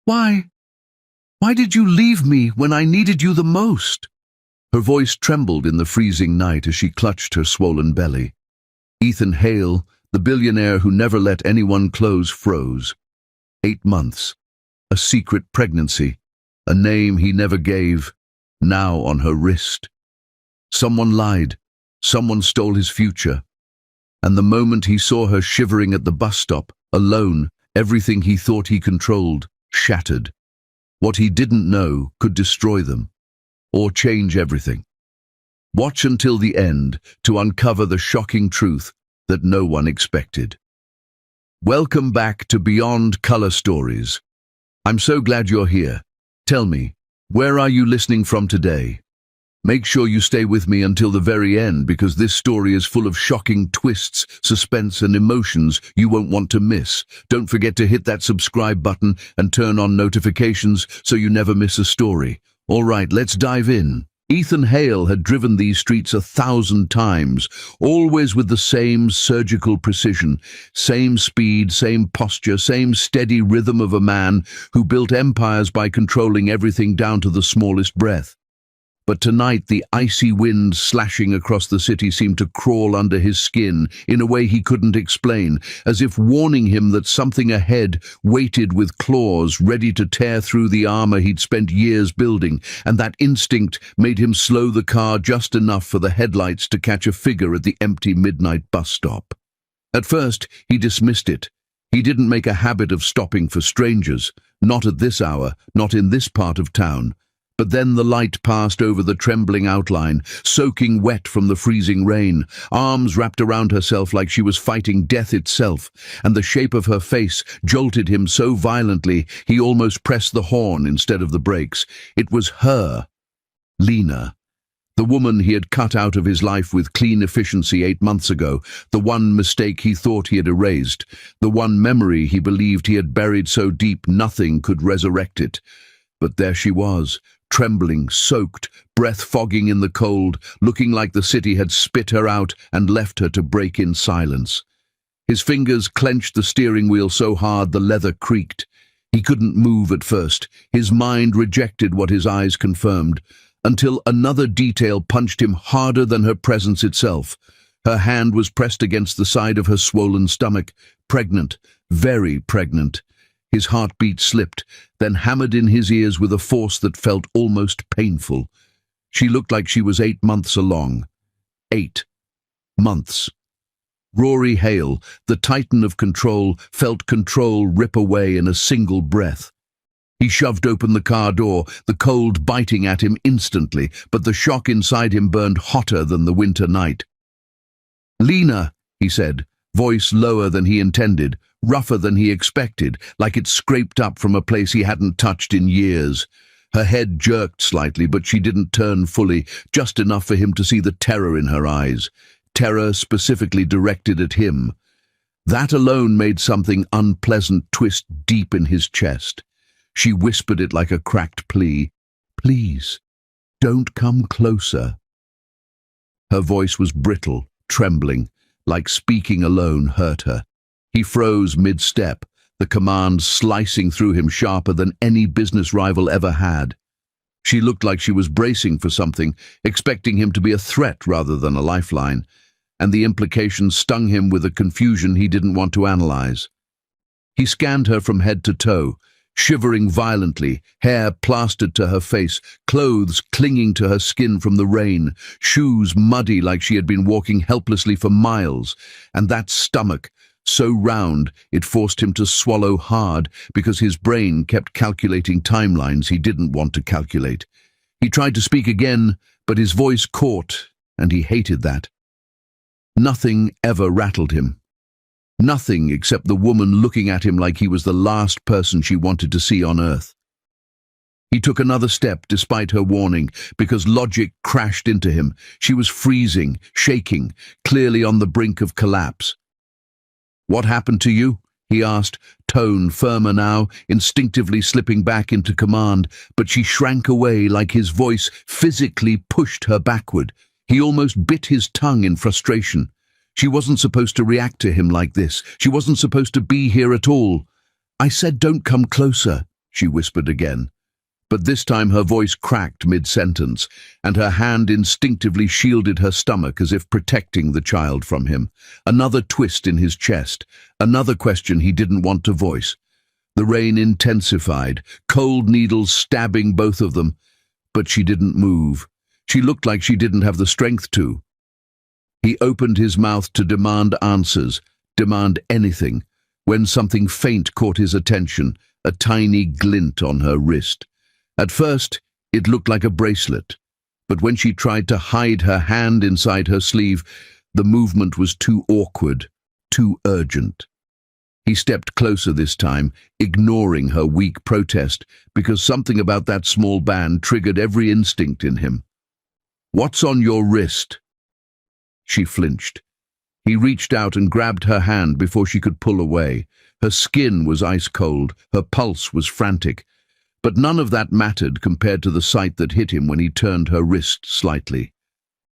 Why? Why did you leave me when I needed you the most?" Her voice trembled in the freezing night as she clutched her swollen belly. Ethan Hale, the billionaire who never let anyone close, froze. 8 months. A secret pregnancy. A name he never gave. Now on her wrist. Someone lied. Someone stole his future. And the moment he saw her shivering at the bus stop, alone, everything he thought he controlled shattered. What he didn't know could destroy them, or change everything. Watch until the end to uncover the shocking truth that no one expected. Welcome back to Beyond Color Stories. I'm so glad you're here. Tell me, where are you listening from today? Make sure you stay with me until the very end, because this story is full of shocking twists, suspense, and emotions you won't want to miss. Don't forget to hit that subscribe button and turn on notifications so you never miss a story. All right, let's dive in. Ethan Hale had driven these streets 1,000 times, always with the same surgical precision, same speed, same posture, same steady rhythm of a man who built empires by controlling everything down to the smallest breath. But tonight the icy wind slashing across the city seemed to crawl under his skin in a way he couldn't explain, as if warning him that something ahead waited with claws ready to tear through the armor he'd spent years building, and that instinct made him slow the car just enough for the headlights to catch a figure at the empty midnight bus stop. At first, he dismissed it. He didn't make a habit of stopping for strangers, not at this hour, not in this part of town. But then the light passed over the trembling outline, soaking wet from the freezing rain, arms wrapped around herself like she was fighting death itself, and the shape of her face jolted him so violently he almost pressed the horn instead of the brakes. It was her, Lena, the woman he had cut out of his life with clean efficiency 8 months ago, the one mistake he thought he had erased, the one memory he believed he had buried so deep nothing could resurrect it. But there she was, trembling, soaked, breath fogging in the cold, looking like the city had spit her out and left her to break in silence. His fingers clenched the steering wheel so hard the leather creaked. He couldn't move at first. His mind rejected what his eyes confirmed, until another detail punched him harder than her presence itself. Her hand was pressed against the side of her swollen stomach, pregnant, very pregnant. His heartbeat slipped, then hammered in his ears with a force that felt almost painful. She looked like she was 8 months along. 8 months. Rory Hale, the titan of control, felt control rip away in a single breath. He shoved open the car door, the cold biting at him instantly, but the shock inside him burned hotter than the winter night. "Lena," he said, voice lower than he intended, rougher than he expected, like it scraped up from a place he hadn't touched in years. Her head jerked slightly, but she didn't turn fully, just enough for him to see the terror in her eyes. Terror specifically directed at him. That alone made something unpleasant twist deep in his chest. She whispered it like a cracked plea. "Please, don't come closer." Her voice was brittle, trembling, like speaking alone hurt her. He froze mid-step, the command slicing through him sharper than any business rival ever had. She looked like she was bracing for something, expecting him to be a threat rather than a lifeline, and the implications stung him with a confusion he didn't want to analyze. He scanned her from head to toe, shivering violently, hair plastered to her face, clothes clinging to her skin from the rain, shoes muddy like she had been walking helplessly for miles, and that stomach, so round it forced him to swallow hard because his brain kept calculating timelines he didn't want to calculate. He tried to speak again, but his voice caught, and he hated that. Nothing ever rattled him. Nothing except the woman looking at him like he was the last person she wanted to see on earth. He took another step despite her warning, because logic crashed into him. She was freezing, shaking, clearly on the brink of collapse. "What happened to you?" he asked, tone firmer now, instinctively slipping back into command, but she shrank away like his voice physically pushed her backward. He almost bit his tongue in frustration. She wasn't supposed to react to him like this. She wasn't supposed to be here at all. "I said don't come closer," she whispered again. But this time her voice cracked mid-sentence, and her hand instinctively shielded her stomach as if protecting the child from him. Another twist in his chest, another question he didn't want to voice. The rain intensified, cold needles stabbing both of them, but she didn't move. She looked like she didn't have the strength to. He opened his mouth to demand answers, demand anything, when something faint caught his attention, a tiny glint on her wrist. At first, it looked like a bracelet, but when she tried to hide her hand inside her sleeve, the movement was too awkward, too urgent. He stepped closer this time, ignoring her weak protest, because something about that small band triggered every instinct in him. "What's on your wrist?" She flinched. He reached out and grabbed her hand before she could pull away. Her skin was ice cold, her pulse was frantic. But none of that mattered compared to the sight that hit him when he turned her wrist slightly.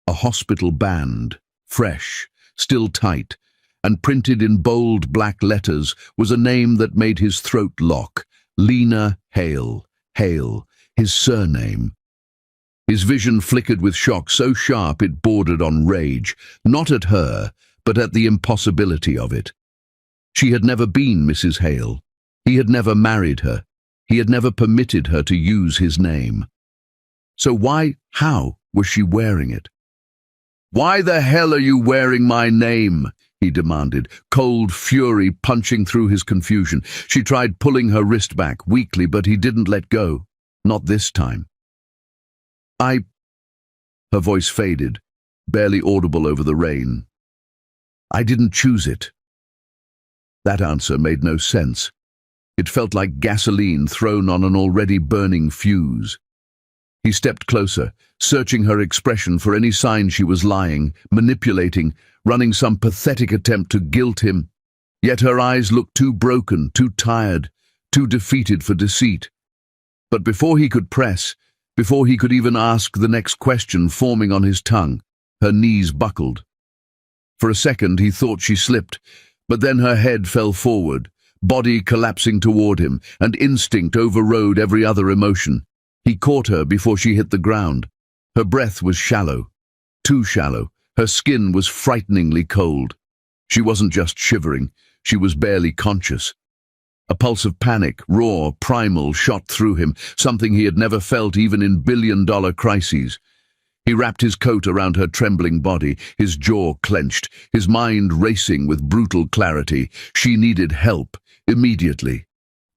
A hospital band, fresh, still tight, and printed in bold black letters was a name that made his throat lock. Lena Hale. Hale, his surname. His vision flickered with shock so sharp it bordered on rage, not at her, but at the impossibility of it. She had never been Mrs. Hale. He had never married her. He had never permitted her to use his name. So how was she wearing it? "Why the hell are you wearing my name?" he demanded, cold fury punching through his confusion. She tried pulling her wrist back, weakly, but he didn't let go. Not this time. Her voice faded, barely audible over the rain. "I didn't choose it." That answer made no sense. It felt like gasoline thrown on an already burning fuse. He stepped closer, searching her expression for any sign she was lying, manipulating, running some pathetic attempt to guilt him. Yet her eyes looked too broken, too tired, too defeated for deceit. But before he could press, before he could even ask the next question forming on his tongue, her knees buckled. For a second he thought she slipped, but then her head fell forward, body collapsing toward him, and instinct overrode every other emotion. He caught her before she hit the ground. Her breath was shallow, too shallow. Her skin was frighteningly cold. She wasn't just shivering, she was barely conscious. A pulse of panic, raw, primal, shot through him, something he had never felt even in billion-dollar crises. He wrapped his coat around her trembling body, his jaw clenched, his mind racing with brutal clarity. She needed help, immediately.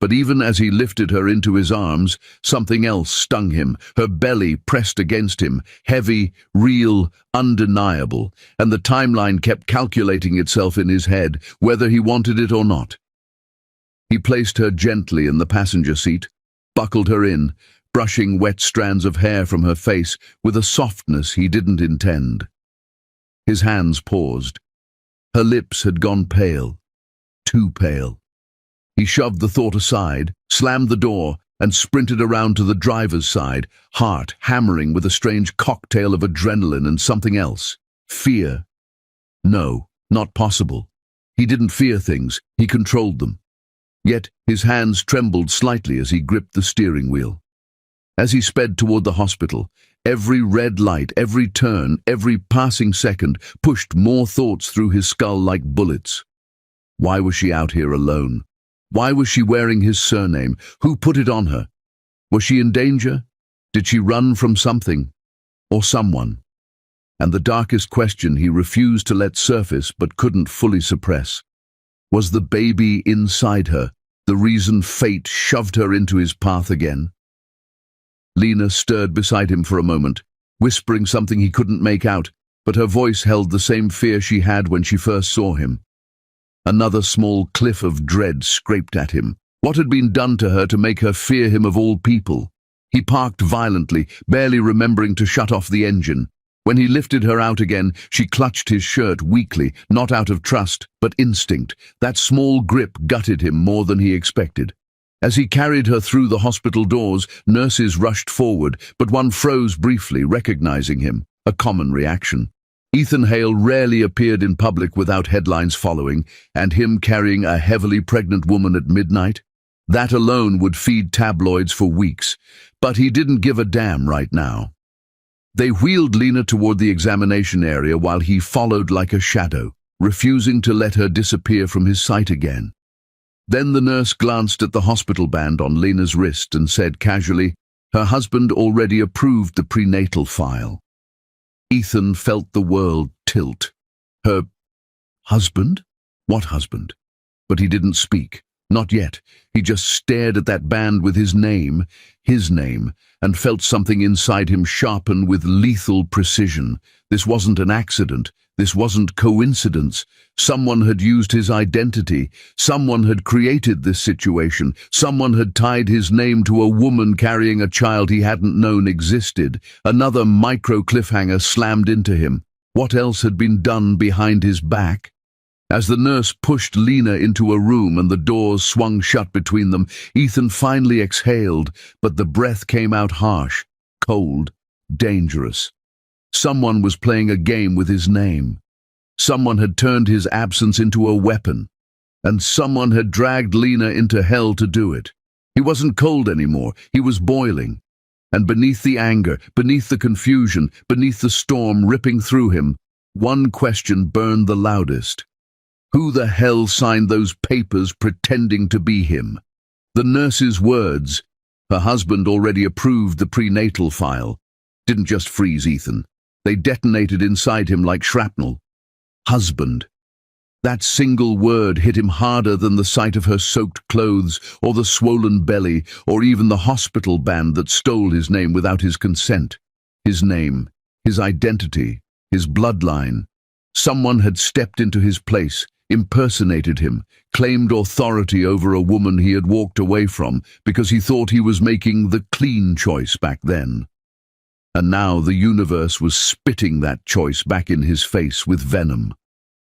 But even as he lifted her into his arms, something else stung him. Her belly pressed against him, heavy, real, undeniable, and the timeline kept calculating itself in his head, whether he wanted it or not. He placed her gently in the passenger seat, buckled her in, brushing wet strands of hair from her face with a softness he didn't intend. His hands paused. Her lips had gone pale, too pale. He shoved the thought aside, slammed the door, and sprinted around to the driver's side, heart hammering with a strange cocktail of adrenaline and something else. Fear. No, not possible. He didn't fear things, he controlled them. Yet his hands trembled slightly as he gripped the steering wheel. As he sped toward the hospital, every red light, every turn, every passing second pushed more thoughts through his skull like bullets. Why was she out here alone? Why was she wearing his surname? Who put it on her? Was she in danger? Did she run from something? Or someone? And the darkest question he refused to let surface but couldn't fully suppress. Was the baby inside her the reason fate shoved her into his path again? Lena stirred beside him for a moment, whispering something he couldn't make out, but her voice held the same fear she had when she first saw him. Another small cliff of dread scraped at him. What had been done to her to make her fear him of all people? He parked violently, barely remembering to shut off the engine. When he lifted her out again, she clutched his shirt weakly, not out of trust, but instinct. That small grip gutted him more than he expected. As he carried her through the hospital doors, nurses rushed forward, but one froze briefly, recognizing him, a common reaction. Ethan Hale rarely appeared in public without headlines following, and him carrying a heavily pregnant woman at midnight? That alone would feed tabloids for weeks, but he didn't give a damn right now. They wheeled Lena toward the examination area while he followed like a shadow, refusing to let her disappear from his sight again. Then the nurse glanced at the hospital band on Lena's wrist and said casually, her husband already approved the prenatal file. Ethan felt the world tilt. Her husband? What husband? But he didn't speak. Not yet. He just stared at that band with his name, and felt something inside him sharpen with lethal precision. This wasn't an accident. This wasn't coincidence. Someone had used his identity. Someone had created this situation. Someone had tied his name to a woman carrying a child he hadn't known existed. Another micro cliffhanger slammed into him. What else had been done behind his back? As the nurse pushed Lena into a room and the doors swung shut between them, Ethan finally exhaled, but the breath came out harsh, cold, dangerous. Someone was playing a game with his name. Someone had turned his absence into a weapon, and someone had dragged Lena into hell to do it. He wasn't cold anymore, he was boiling. And beneath the anger, beneath the confusion, beneath the storm ripping through him, one question burned the loudest. Who the hell signed those papers pretending to be him? The nurse's words, her husband already approved the prenatal file, didn't just freeze Ethan. They detonated inside him like shrapnel. Husband. That single word hit him harder than the sight of her soaked clothes, or the swollen belly, or even the hospital band that stole his name without his consent. His name, his identity, his bloodline. Someone had stepped into his place, impersonated him, claimed authority over a woman he had walked away from because he thought he was making the clean choice back then. And now the universe was spitting that choice back in his face with venom.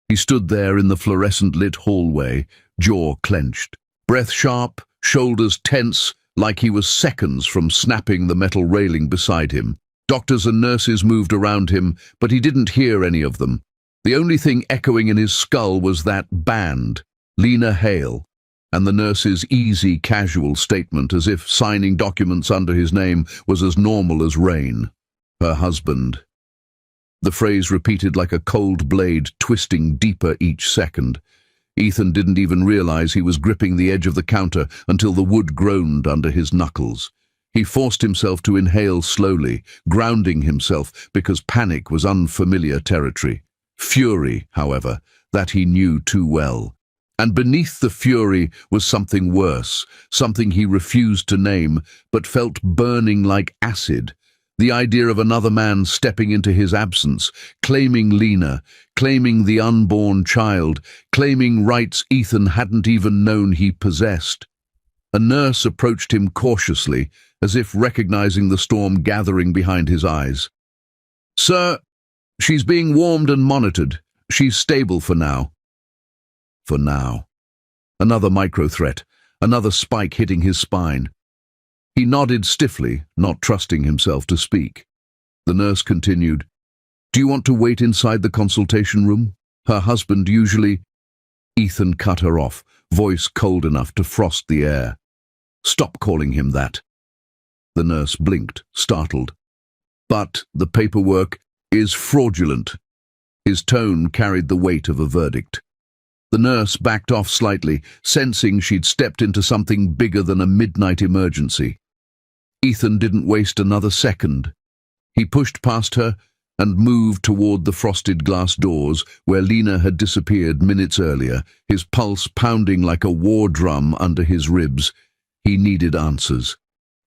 He stood there in the fluorescent-lit hallway, jaw clenched, breath sharp, shoulders tense, like he was seconds from snapping the metal railing beside him. Doctors and nurses moved around him, but he didn't hear any of them. The only thing echoing in his skull was that band, Lena Hale, and the nurse's easy, casual statement as if signing documents under his name was as normal as rain. Her husband. The phrase repeated like a cold blade, twisting deeper each second. Ethan didn't even realize he was gripping the edge of the counter until the wood groaned under his knuckles. He forced himself to inhale slowly, grounding himself because panic was unfamiliar territory. Fury, however, that he knew too well. And beneath the fury was something worse, something he refused to name, but felt burning like acid. The idea of another man stepping into his absence, claiming Lena, claiming the unborn child, claiming rights Ethan hadn't even known he possessed. A nurse approached him cautiously, as if recognizing the storm gathering behind his eyes. "Sir, she's being warmed and monitored. She's stable for now." For now. Another micro-threat, another spike hitting his spine. He nodded stiffly, not trusting himself to speak. The nurse continued, "Do you want to wait inside the consultation room? Her husband usually—" Ethan cut her off, voice cold enough to frost the air. "Stop calling him that." The nurse blinked, startled. "But the paperwork is fraudulent." His tone carried the weight of a verdict. The nurse backed off slightly, sensing she'd stepped into something bigger than a midnight emergency. Ethan didn't waste another second. He pushed past her and moved toward the frosted glass doors where Lena had disappeared minutes earlier, his pulse pounding like a war drum under his ribs. He needed answers.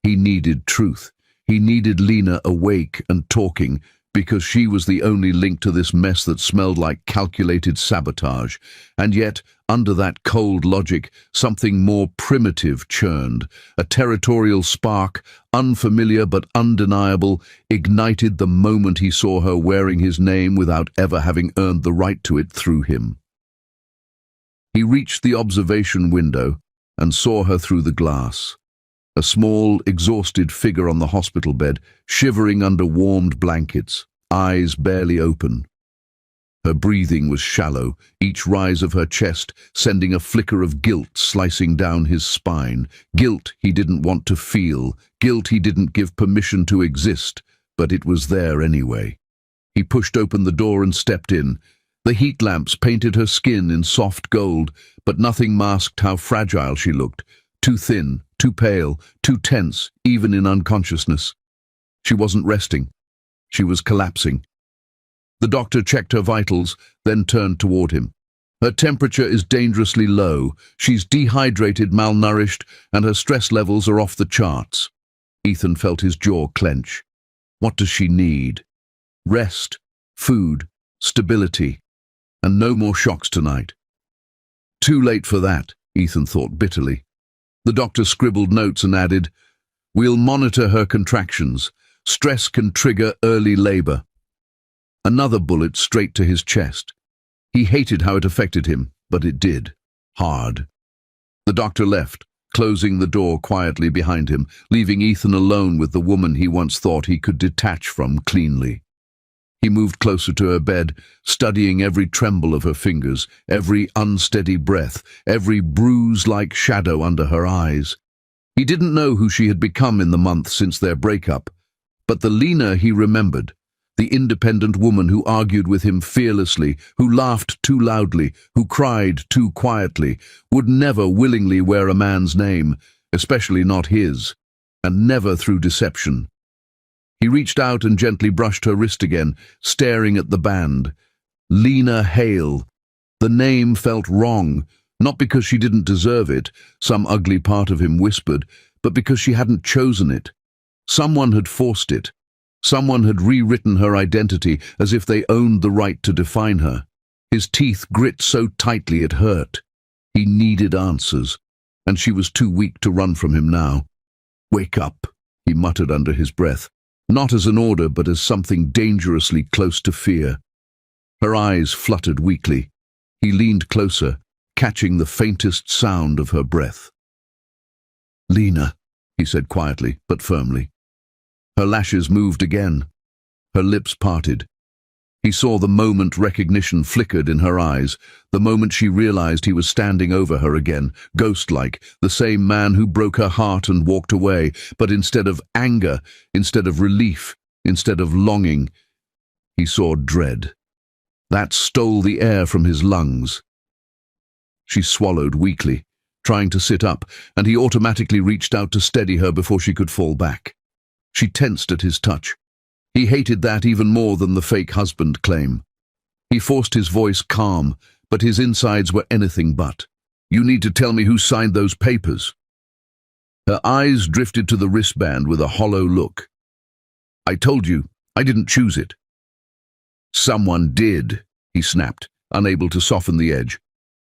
He needed truth. He needed Lena awake and talking, because she was the only link to this mess that smelled like calculated sabotage. And yet, under that cold logic, something more primitive churned. A territorial spark, unfamiliar but undeniable, ignited the moment he saw her wearing his name without ever having earned the right to it through him. He reached the observation window and saw her through the glass. A small, exhausted figure on the hospital bed, shivering under warmed blankets, eyes barely open. Her breathing was shallow, each rise of her chest sending a flicker of guilt slicing down his spine. Guilt he didn't want to feel, guilt he didn't give permission to exist, but it was there anyway. He pushed open the door and stepped in. The heat lamps painted her skin in soft gold, but nothing masked how fragile she looked. Too thin, too pale, too tense, even in unconsciousness. She wasn't resting. She was collapsing. The doctor checked her vitals, then turned toward him. Her temperature is dangerously low. She's dehydrated, malnourished, and her stress levels are off the charts. Ethan felt his jaw clench. What does she need? Rest, food, stability, and no more shocks tonight. Too late for that, Ethan thought bitterly. The doctor scribbled notes and added, "We'll monitor her contractions. Stress can trigger early labor." Another bullet straight to his chest. He hated how it affected him, but it did. Hard. The doctor left, closing the door quietly behind him, leaving Ethan alone with the woman he once thought he could detach from cleanly. He moved closer to her bed, studying every tremble of her fingers, every unsteady breath, every bruise-like shadow under her eyes. He didn't know who she had become in the month since their breakup, but the Lena he remembered, the independent woman who argued with him fearlessly, who laughed too loudly, who cried too quietly, would never willingly wear a man's name, especially not his, and never through deception. He reached out and gently brushed her wrist again, staring at the band. Lena Hale. The name felt wrong, not because she didn't deserve it, some ugly part of him whispered, but because she hadn't chosen it. Someone had forced it. Someone had rewritten her identity as if they owned the right to define her. His teeth grit so tightly it hurt. He needed answers, and she was too weak to run from him now. "Wake up," he muttered under his breath, not as an order but as something dangerously close to fear. Her eyes fluttered weakly. He leaned closer, catching the faintest sound of her breath. "Lena," he said quietly but firmly. Her lashes moved again. Her lips parted. He saw the moment recognition flickered in her eyes, the moment she realized he was standing over her again, ghost-like, the same man who broke her heart and walked away, but instead of anger, instead of relief, instead of longing, he saw dread. That stole the air from his lungs. She swallowed weakly, trying to sit up, and he automatically reached out to steady her before she could fall back. She tensed at his touch. He hated that even more than the fake husband claim. He forced his voice calm, but his insides were anything but. "You need to tell me who signed those papers." Her eyes drifted to the wristband with a hollow look. "I told you, I didn't choose it." "Someone did," he snapped, unable to soften the edge.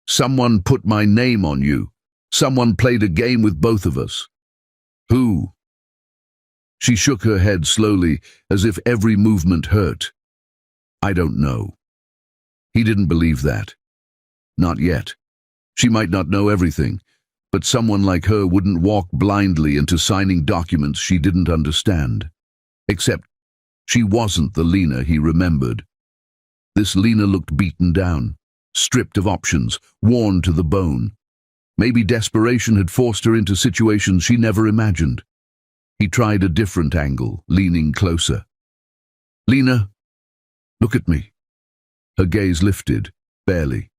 "Someone put my name on you. Someone played a game with both of us." "Who?" She shook her head slowly, as if every movement hurt. "I don't know." He didn't believe that. Not yet. She might not know everything, but someone like her wouldn't walk blindly into signing documents she didn't understand. Except, she wasn't the Lena he remembered. This Lena looked beaten down, stripped of options, worn to the bone. Maybe desperation had forced her into situations she never imagined. He tried a different angle, leaning closer. "Lena, look at me." Her gaze lifted, barely.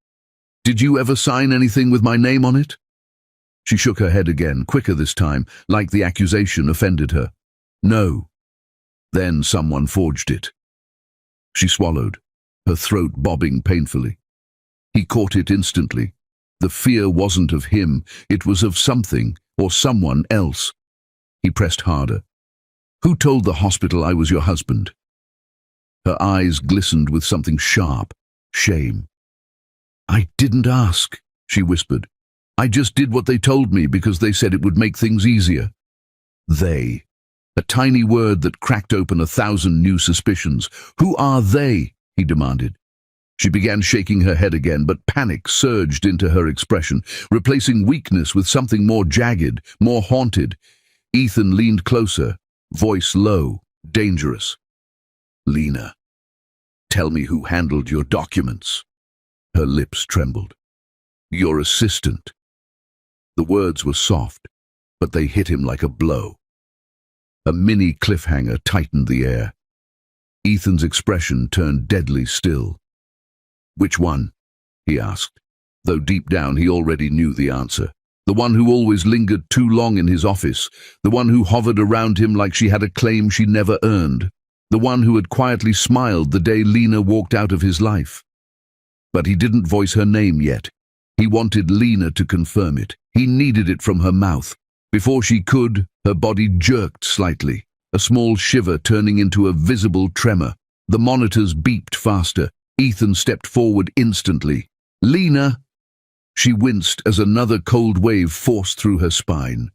"Did you ever sign anything with my name on it?" She shook her head again, quicker this time, like the accusation offended her. "No." "Then someone forged it." She swallowed, her throat bobbing painfully. He caught it instantly. The fear wasn't of him, it was of something or someone else. He pressed harder. "Who told the hospital I was your husband?" Her eyes glistened with something sharp, shame. "I didn't ask," she whispered. "I just did what they told me because they said it would make things easier." They. A tiny word that cracked open 1,000 new suspicions. "Who are they?" he demanded. She began shaking her head again, but panic surged into her expression, replacing weakness with something more jagged, more haunted. Ethan leaned closer, voice low, dangerous. "Lena." Tell me who handled your documents." Her lips trembled. "Your assistant." The words were soft, but they hit him like a blow. A mini cliffhanger tightened the air. Ethan's expression turned deadly still. "Which one?" he asked, though deep down he already knew the answer. The one who always lingered too long in his office, the one who hovered around him like she had a claim she never earned, the one who had quietly smiled the day Lena walked out of his life. But he didn't voice her name yet. He wanted Lena to confirm it. He needed it from her mouth. Before she could, her body jerked slightly, a small shiver turning into a visible tremor. The monitors beeped faster. Ethan stepped forward instantly. "Lena!" She winced as another cold wave forced through her spine.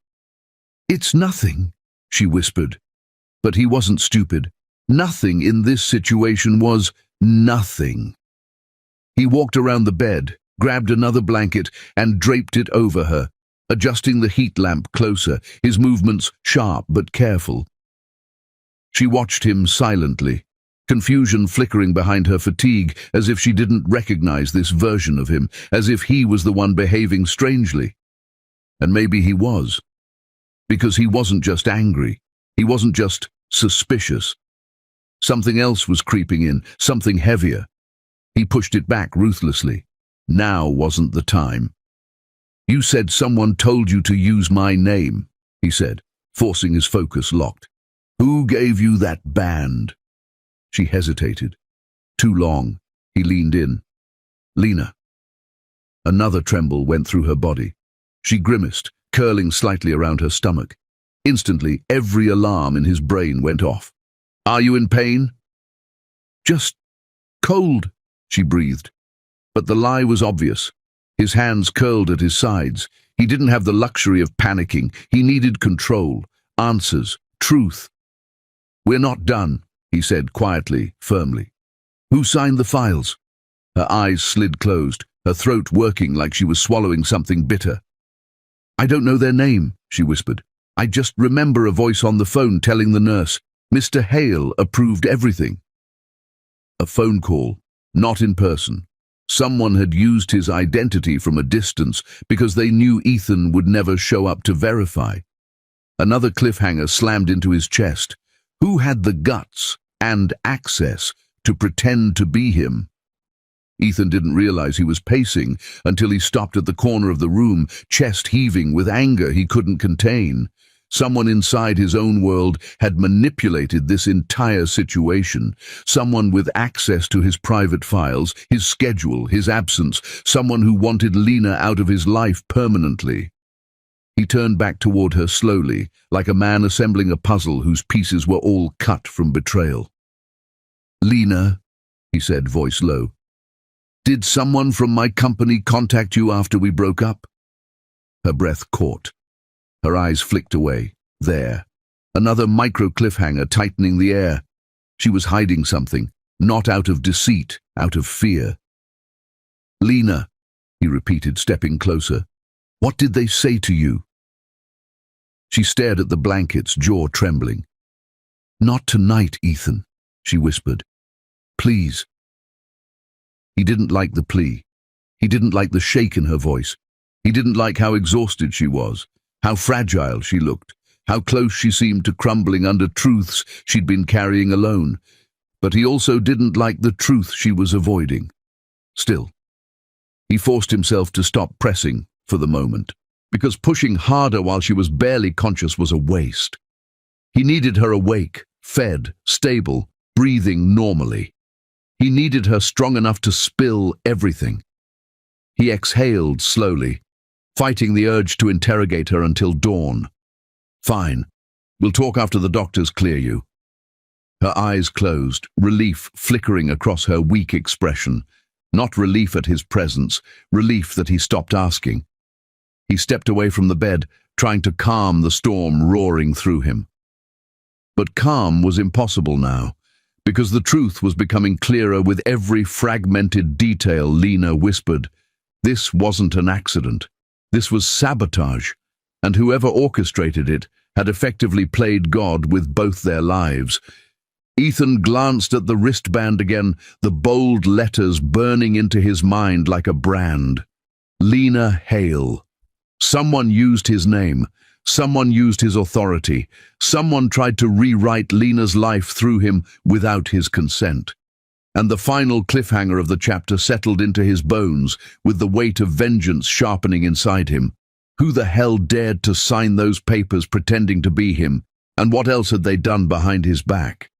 "It's nothing," she whispered. But he wasn't stupid. Nothing in this situation was nothing. He walked around the bed, grabbed another blanket, and draped it over her, adjusting the heat lamp closer, his movements sharp but careful. She watched him silently, confusion flickering behind her fatigue, as if she didn't recognize this version of him, as if he was the one behaving strangely. And maybe he was. Because he wasn't just angry. He wasn't just suspicious. Something else was creeping in, something heavier. He pushed it back ruthlessly. Now wasn't the time. "You said someone told you to use my name," he said, forcing his focus locked. "Who gave you that band?" She hesitated. Too long. He leaned in. "Lena." Another tremble went through her body. She grimaced, curling slightly around her stomach. Instantly, every alarm in his brain went off. "Are you in pain?" "Just cold," she breathed. But the lie was obvious. His hands curled at his sides. He didn't have the luxury of panicking. He needed control, answers, truth. "We're not done," he said quietly, firmly. "Who signed the files?" Her eyes slid closed, her throat working like she was swallowing something bitter. "I don't know their name," she whispered. "I just remember a voice on the phone telling the nurse, 'Mr. Hale approved everything.'" A phone call, not in person. Someone had used his identity from a distance because they knew Ethan would never show up to verify. Another cliffhanger slammed into his chest. Who had the guts and access to pretend to be him? Ethan didn't realize he was pacing until he stopped at the corner of the room, chest heaving with anger he couldn't contain. Someone inside his own world had manipulated this entire situation. Someone with access to his private files, his schedule, his absence. Someone who wanted Lena out of his life permanently. He turned back toward her slowly, like a man assembling a puzzle whose pieces were all cut from betrayal. "Lena," he said, voice low, "did someone from my company contact you after we broke up?" Her breath caught. Her eyes flicked away. There. Another micro cliffhanger tightening the air. She was hiding something, not out of deceit, out of fear. "Lena," he repeated, stepping closer. "What did they say to you?" She stared at the blankets, jaw trembling. "Not tonight, Ethan," she whispered. "Please." He didn't like the plea. He didn't like the shake in her voice. He didn't like how exhausted she was, how fragile she looked, how close she seemed to crumbling under truths she'd been carrying alone. But he also didn't like the truth she was avoiding. Still, he forced himself to stop pressing for the moment, because pushing harder while she was barely conscious was a waste. He needed her awake, fed, stable, breathing normally. He needed her strong enough to spill everything. He exhaled slowly, fighting the urge to interrogate her until dawn. "Fine. We'll talk after the doctors clear you." Her eyes closed, relief flickering across her weak expression. Not relief at his presence, relief that he stopped asking. He stepped away from the bed, trying to calm the storm roaring through him. But calm was impossible now, because the truth was becoming clearer with every fragmented detail. Lena whispered, "This wasn't an accident. This was sabotage, and whoever orchestrated it had effectively played God with both their lives. Ethan glanced at the wristband again, the bold letters burning into his mind like a brand. Lena Hale. Someone used his name. Someone used his authority. Someone tried to rewrite Lena's life through him without his consent. And the final cliffhanger of the chapter settled into his bones, with the weight of vengeance sharpening inside him. Who the hell dared to sign those papers pretending to be him, and what else had they done behind his back?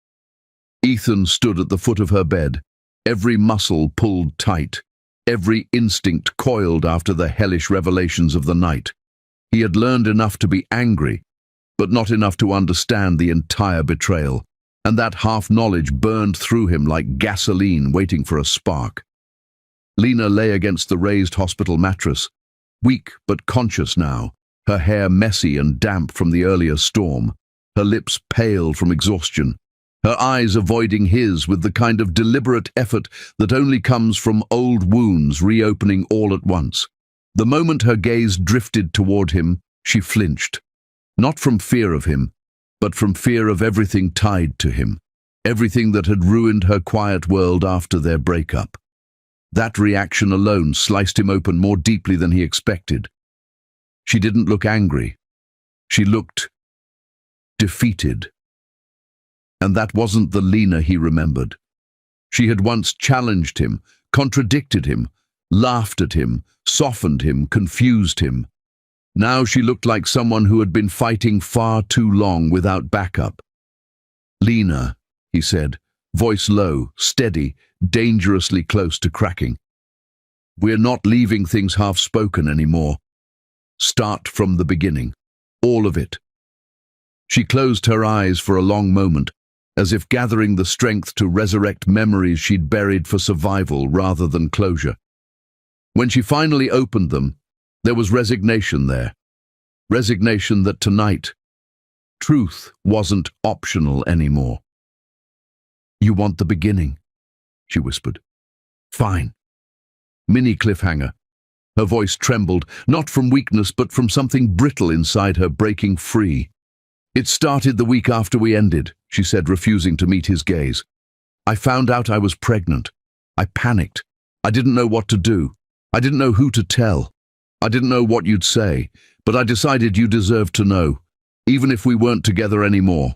Ethan stood at the foot of her bed, every muscle pulled tight, every instinct coiled after the hellish revelations of the night. He had learned enough to be angry, but not enough to understand the entire betrayal, and that half-knowledge burned through him like gasoline waiting for a spark. Lena lay against the raised hospital mattress, weak but conscious now, her hair messy and damp from the earlier storm, her lips pale from exhaustion, her eyes avoiding his with the kind of deliberate effort that only comes from old wounds reopening all at once. The moment her gaze drifted toward him, she flinched, not from fear of him, but from fear of everything tied to him, everything that had ruined her quiet world after their breakup. That reaction alone sliced him open more deeply than he expected. She didn't look angry. She looked defeated. And that wasn't the Lena he remembered. She had once challenged him, contradicted him, laughed at him, softened him, confused him. Now she looked like someone who had been fighting far too long without backup. "Lena," he said, voice low, steady, dangerously close to cracking. "We're not leaving things half-spoken anymore. Start from the beginning. All of it." She closed her eyes for a long moment, as if gathering the strength to resurrect memories she'd buried for survival rather than closure. When she finally opened them, there was resignation there. Resignation that tonight, truth wasn't optional anymore. "You want the beginning," she whispered. "Fine." Mini cliffhanger. Her voice trembled, not from weakness but from something brittle inside her breaking free. "It started the week after we ended," she said, refusing to meet his gaze. "I found out I was pregnant. I panicked. I didn't know what to do. I didn't know who to tell. I didn't know what you'd say, but I decided you deserved to know, even if we weren't together anymore."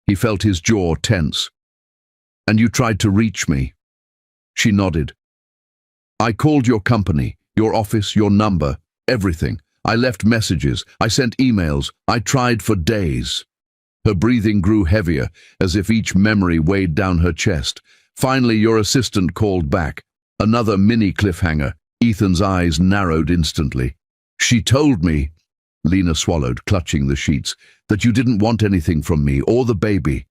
He felt his jaw tense. "And you tried to reach me." She nodded. "I called your company, your office, your number, everything. I left messages, I sent emails, I tried for days." Her breathing grew heavier, as if each memory weighed down her chest. "Finally, your assistant called back." Another mini cliffhanger. Ethan's eyes narrowed instantly. "She told me," Lena swallowed, clutching the sheets, "that you didn't want anything from me or the baby."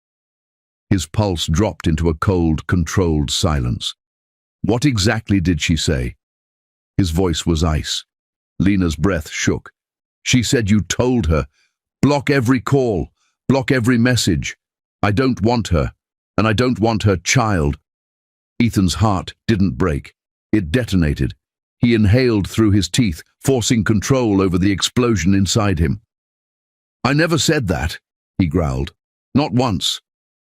His pulse dropped into a cold, controlled silence. "What exactly did she say?" His voice was ice. Lena's breath shook. "She said you told her. Block every call. Block every message. I don't want her, and I don't want her child." Ethan's heart didn't break. It detonated. He inhaled through his teeth, forcing control over the explosion inside him. "I never said that," he growled. "Not once.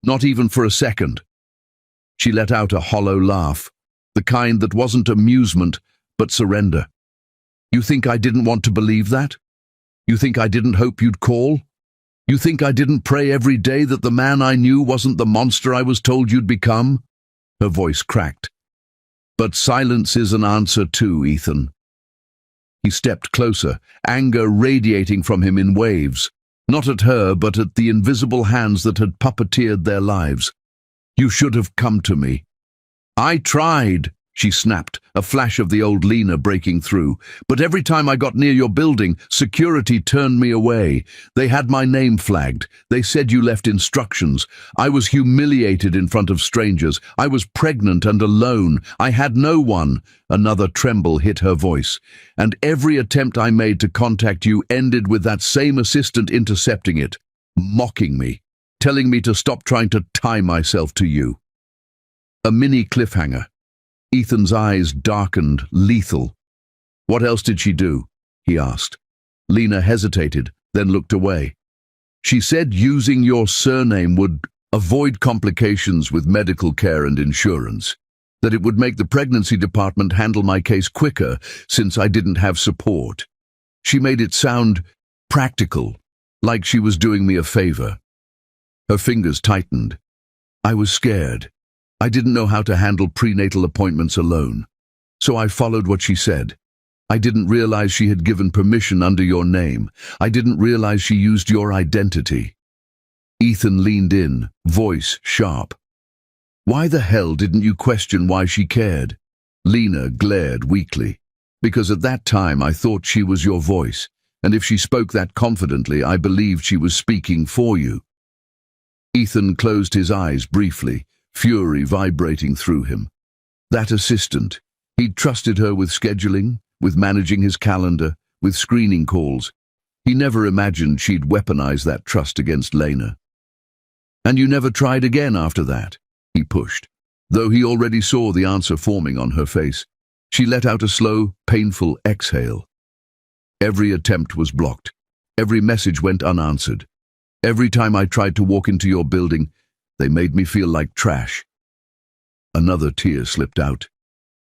Not even for a second." She let out a hollow laugh, the kind that wasn't amusement, but surrender. "You think I didn't want to believe that? You think I didn't hope you'd call? You think I didn't pray every day that the man I knew wasn't the monster I was told you'd become?" Her voice cracked. "But silence is an answer too, Ethan." He stepped closer, anger radiating from him in waves, not at her but at the invisible hands that had puppeteered their lives. "You should have come to me." "I tried," she snapped, a flash of the old Lena breaking through. "But every time I got near your building, security turned me away. They had my name flagged. They said you left instructions. I was humiliated in front of strangers. I was pregnant and alone. I had no one." Another tremble hit her voice. "And every attempt I made to contact you ended with that same assistant intercepting it, mocking me, telling me to stop trying to tie myself to you." A mini cliffhanger. Ethan's eyes darkened, lethal. "What else did she do?" he asked. Lena hesitated, then looked away. "She said using your surname would avoid complications with medical care and insurance, that it would make the pregnancy department handle my case quicker since I didn't have support. She made it sound practical, like she was doing me a favor. Her fingers tightened. I was scared. I didn't know how to handle prenatal appointments alone, so I followed what she said. I didn't realize she had given permission under your name. I didn't realize she used your identity. Ethan leaned in, voice sharp. Why the hell didn't you question why she cared? Lena glared weakly. Because at that time I thought she was your voice, and if she spoke that confidently, I believed she was speaking for you. Ethan closed his eyes briefly, fury vibrating through him. That assistant, he'd trusted her with scheduling, with managing his calendar, with screening calls. He never imagined she'd weaponize that trust against Lena. And you never tried again after that, he pushed, though he already saw the answer forming on her face. She let out a slow, painful exhale. Every attempt was blocked. Every message went unanswered. Every time I tried to walk into your building, they made me feel like trash. Another tear slipped out.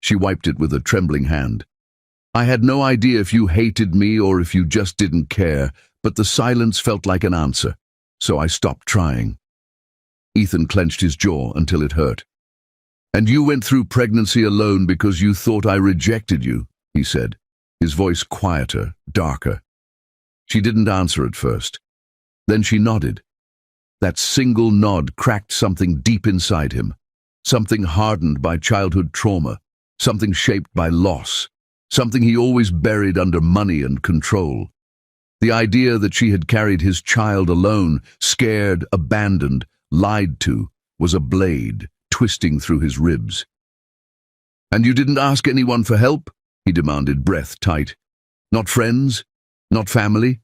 She wiped it with a trembling hand. I had no idea if you hated me or if you just didn't care, but the silence felt like an answer, so I stopped trying. Ethan clenched his jaw until it hurt. And you went through pregnancy alone because you thought I rejected you, he said, his voice quieter, darker. She didn't answer at first. Then she nodded. That single nod cracked something deep inside him, something hardened by childhood trauma, something shaped by loss, something he always buried under money and control. The idea that she had carried his child alone, scared, abandoned, lied to, was a blade twisting through his ribs. And you didn't ask anyone for help? He demanded, breath tight. Not friends? Not family?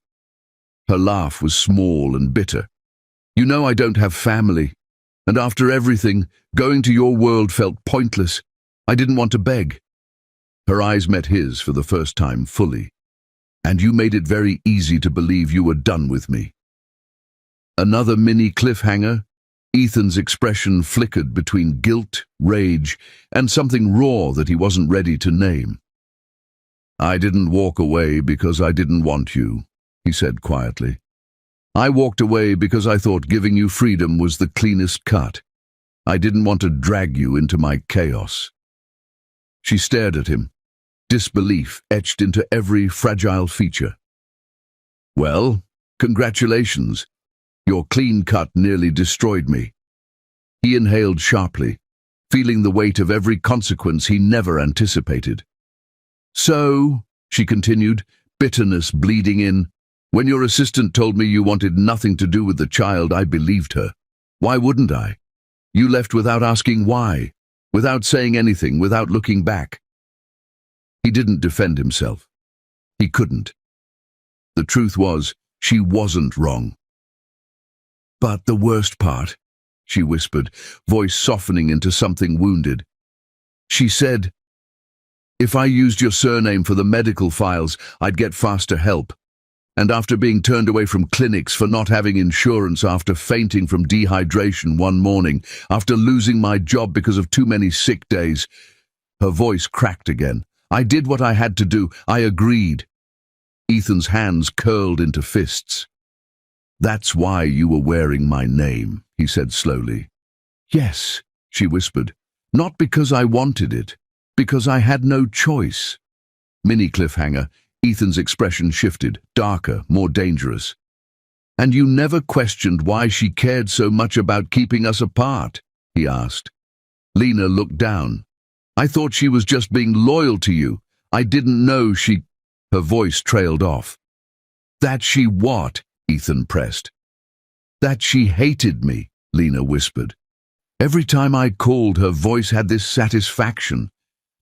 Her laugh was small and bitter. You know I don't have family, and after everything, going to your world felt pointless. I didn't want to beg. Her eyes met his for the first time fully. And you made it very easy to believe you were done with me. Another mini cliffhanger? Ethan's expression flickered between guilt, rage, and something raw that he wasn't ready to name. I didn't walk away because I didn't want you, he said quietly. I walked away because I thought giving you freedom was the cleanest cut. I didn't want to drag you into my chaos. She stared at him, disbelief etched into every fragile feature. Well, congratulations. Your clean cut nearly destroyed me. He inhaled sharply, feeling the weight of every consequence he never anticipated. So, she continued, bitterness bleeding in, when your assistant told me you wanted nothing to do with the child, I believed her. Why wouldn't I? You left without asking why, without saying anything, without looking back. He didn't defend himself. He couldn't. The truth was, she wasn't wrong. But the worst part, she whispered, voice softening into something wounded. She said, if I used your surname for the medical files, I'd get faster help. And after being turned away from clinics for not having insurance, after fainting from dehydration one morning, after losing my job because of too many sick days, her voice cracked again. I did what I had to do. I agreed. Ethan's hands curled into fists. That's why you were wearing my name, he said slowly. Yes, she whispered. Not because I wanted it, because I had no choice. Mini cliffhanger, Ethan's expression shifted, darker, more dangerous. And you never questioned why she cared so much about keeping us apart, he asked. Lena looked down. I thought she was just being loyal to you. I didn't know she... Her voice trailed off. That she what? Ethan pressed. That she hated me, Lena whispered. Every time I called, her voice had this satisfaction,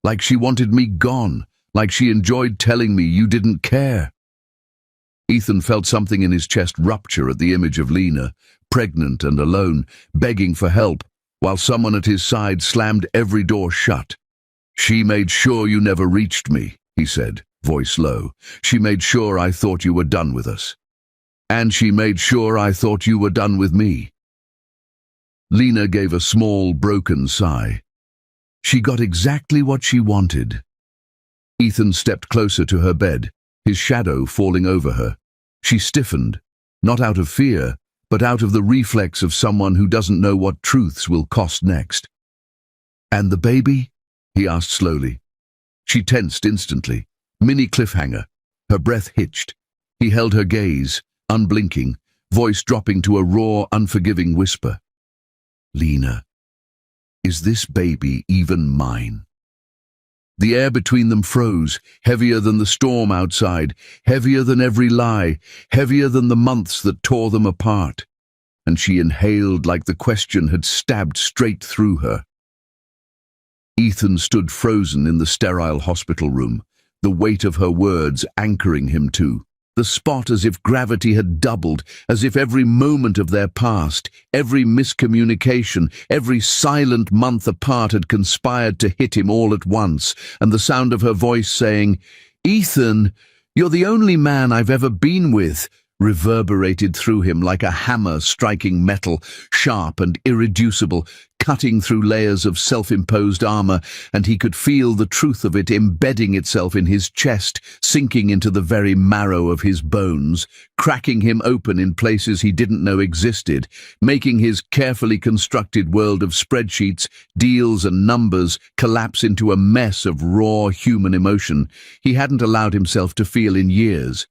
like she wanted me gone, like she enjoyed telling me you didn't care. Ethan felt something in his chest rupture at the image of Lena, pregnant and alone, begging for help, while someone at his side slammed every door shut. She made sure you never reached me, he said, voice low. She made sure I thought you were done with us. And she made sure I thought you were done with me. Lena gave a small, broken sigh. She got exactly what she wanted. Ethan stepped closer to her bed, his shadow falling over her. She stiffened, not out of fear, but out of the reflex of someone who doesn't know what truths will cost next. "And the baby?" he asked slowly. She tensed instantly. Mini cliffhanger. Her breath hitched. He held her gaze, unblinking, voice dropping to a raw, unforgiving whisper. "Lena, is this baby even mine?" The air between them froze, heavier than the storm outside, heavier than every lie, heavier than the months that tore them apart. And she inhaled like the question had stabbed straight through her. Ethan stood frozen in the sterile hospital room, the weight of her words anchoring him to the spot, as if gravity had doubled, as if every moment of their past, every miscommunication, every silent month apart had conspired to hit him all at once, and the sound of her voice saying, "Ethan, you're the only man I've ever been with," reverberated through him like a hammer striking metal, sharp and irreducible, cutting through layers of self-imposed armor, and he could feel the truth of it embedding itself in his chest, sinking into the very marrow of his bones, cracking him open in places he didn't know existed, making his carefully constructed world of spreadsheets, deals and numbers collapse into a mess of raw human emotion he hadn't allowed himself to feel in years.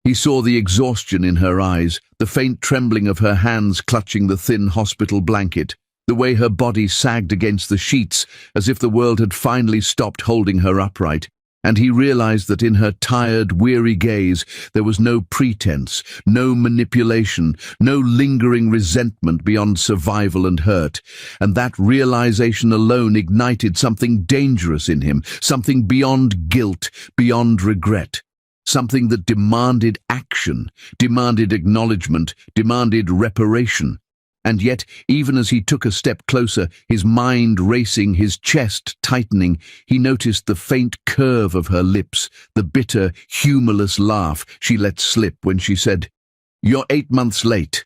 He saw the exhaustion in her eyes, the faint trembling of her hands clutching the thin hospital blanket, the way her body sagged against the sheets as if the world had finally stopped holding her upright, and he realized that in her tired, weary gaze there was no pretense, no manipulation, no lingering resentment beyond survival and hurt, and that realization alone ignited something dangerous in him, something beyond guilt, beyond regret. Something that demanded action, demanded acknowledgement, demanded reparation. And yet, even as he took a step closer, his mind racing, his chest tightening, he noticed the faint curve of her lips, the bitter, humorless laugh she let slip when she said, "You're 8 months late."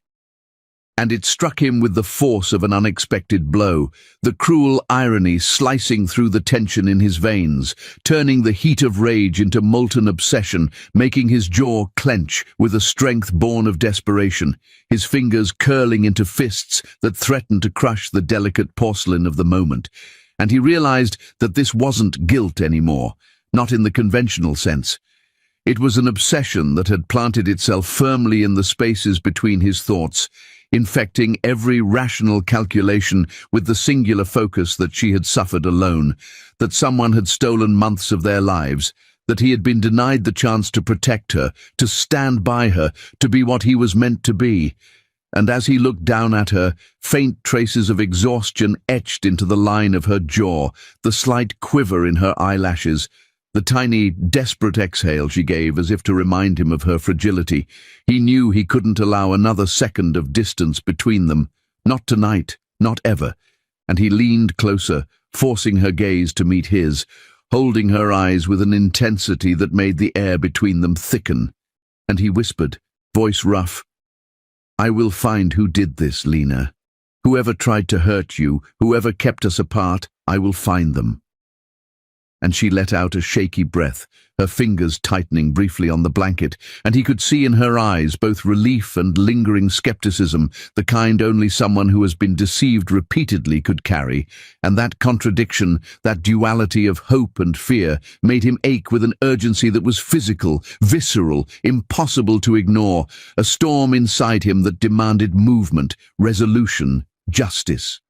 And it struck him with the force of an unexpected blow, the cruel irony slicing through the tension in his veins, turning the heat of rage into molten obsession, making his jaw clench with a strength born of desperation, his fingers curling into fists that threatened to crush the delicate porcelain of the moment. And he realized that this wasn't guilt anymore, not in the conventional sense. It was an obsession that had planted itself firmly in the spaces between his thoughts, infecting every rational calculation with the singular focus that she had suffered alone, that someone had stolen months of their lives, that he had been denied the chance to protect her, to stand by her, to be what he was meant to be. And as he looked down at her, faint traces of exhaustion etched into the line of her jaw, the slight quiver in her eyelashes, the tiny, desperate exhale she gave as if to remind him of her fragility. He knew he couldn't allow another second of distance between them. Not tonight, not ever. And he leaned closer, forcing her gaze to meet his, holding her eyes with an intensity that made the air between them thicken. And he whispered, voice rough, "I will find who did this, Lena. Whoever tried to hurt you, whoever kept us apart, I will find them." And she let out a shaky breath, her fingers tightening briefly on the blanket, and he could see in her eyes both relief and lingering skepticism, the kind only someone who has been deceived repeatedly could carry, and that contradiction, that duality of hope and fear, made him ache with an urgency that was physical, visceral, impossible to ignore, a storm inside him that demanded movement, resolution, justice.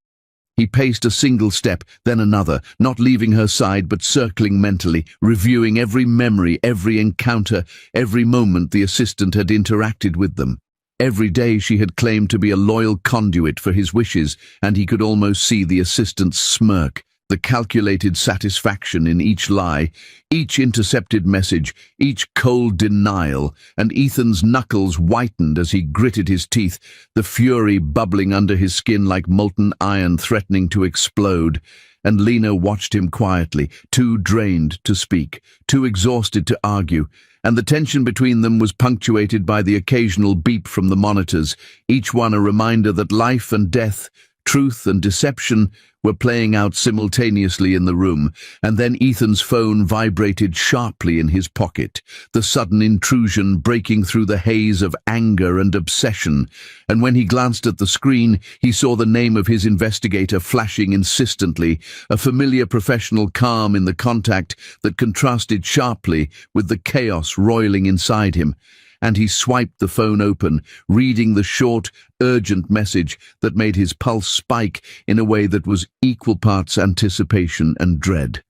He paced a single step, then another, not leaving her side but circling mentally, reviewing every memory, every encounter, every moment the assistant had interacted with them. Every day she had claimed to be a loyal conduit for his wishes, and he could almost see the assistant's smirk, the calculated satisfaction in each lie, each intercepted message, each cold denial, and Ethan's knuckles whitened as he gritted his teeth, the fury bubbling under his skin like molten iron threatening to explode. And Lena watched him quietly, too drained to speak, too exhausted to argue, and the tension between them was punctuated by the occasional beep from the monitors, each one a reminder that life and death, truth and deception were playing out simultaneously in the room, and then Ethan's phone vibrated sharply in his pocket, the sudden intrusion breaking through the haze of anger and obsession, and when he glanced at the screen, he saw the name of his investigator flashing insistently, a familiar professional calm in the contact that contrasted sharply with the chaos roiling inside him. And he swiped the phone open, reading the short, urgent message that made his pulse spike in a way that was equal parts anticipation and dread.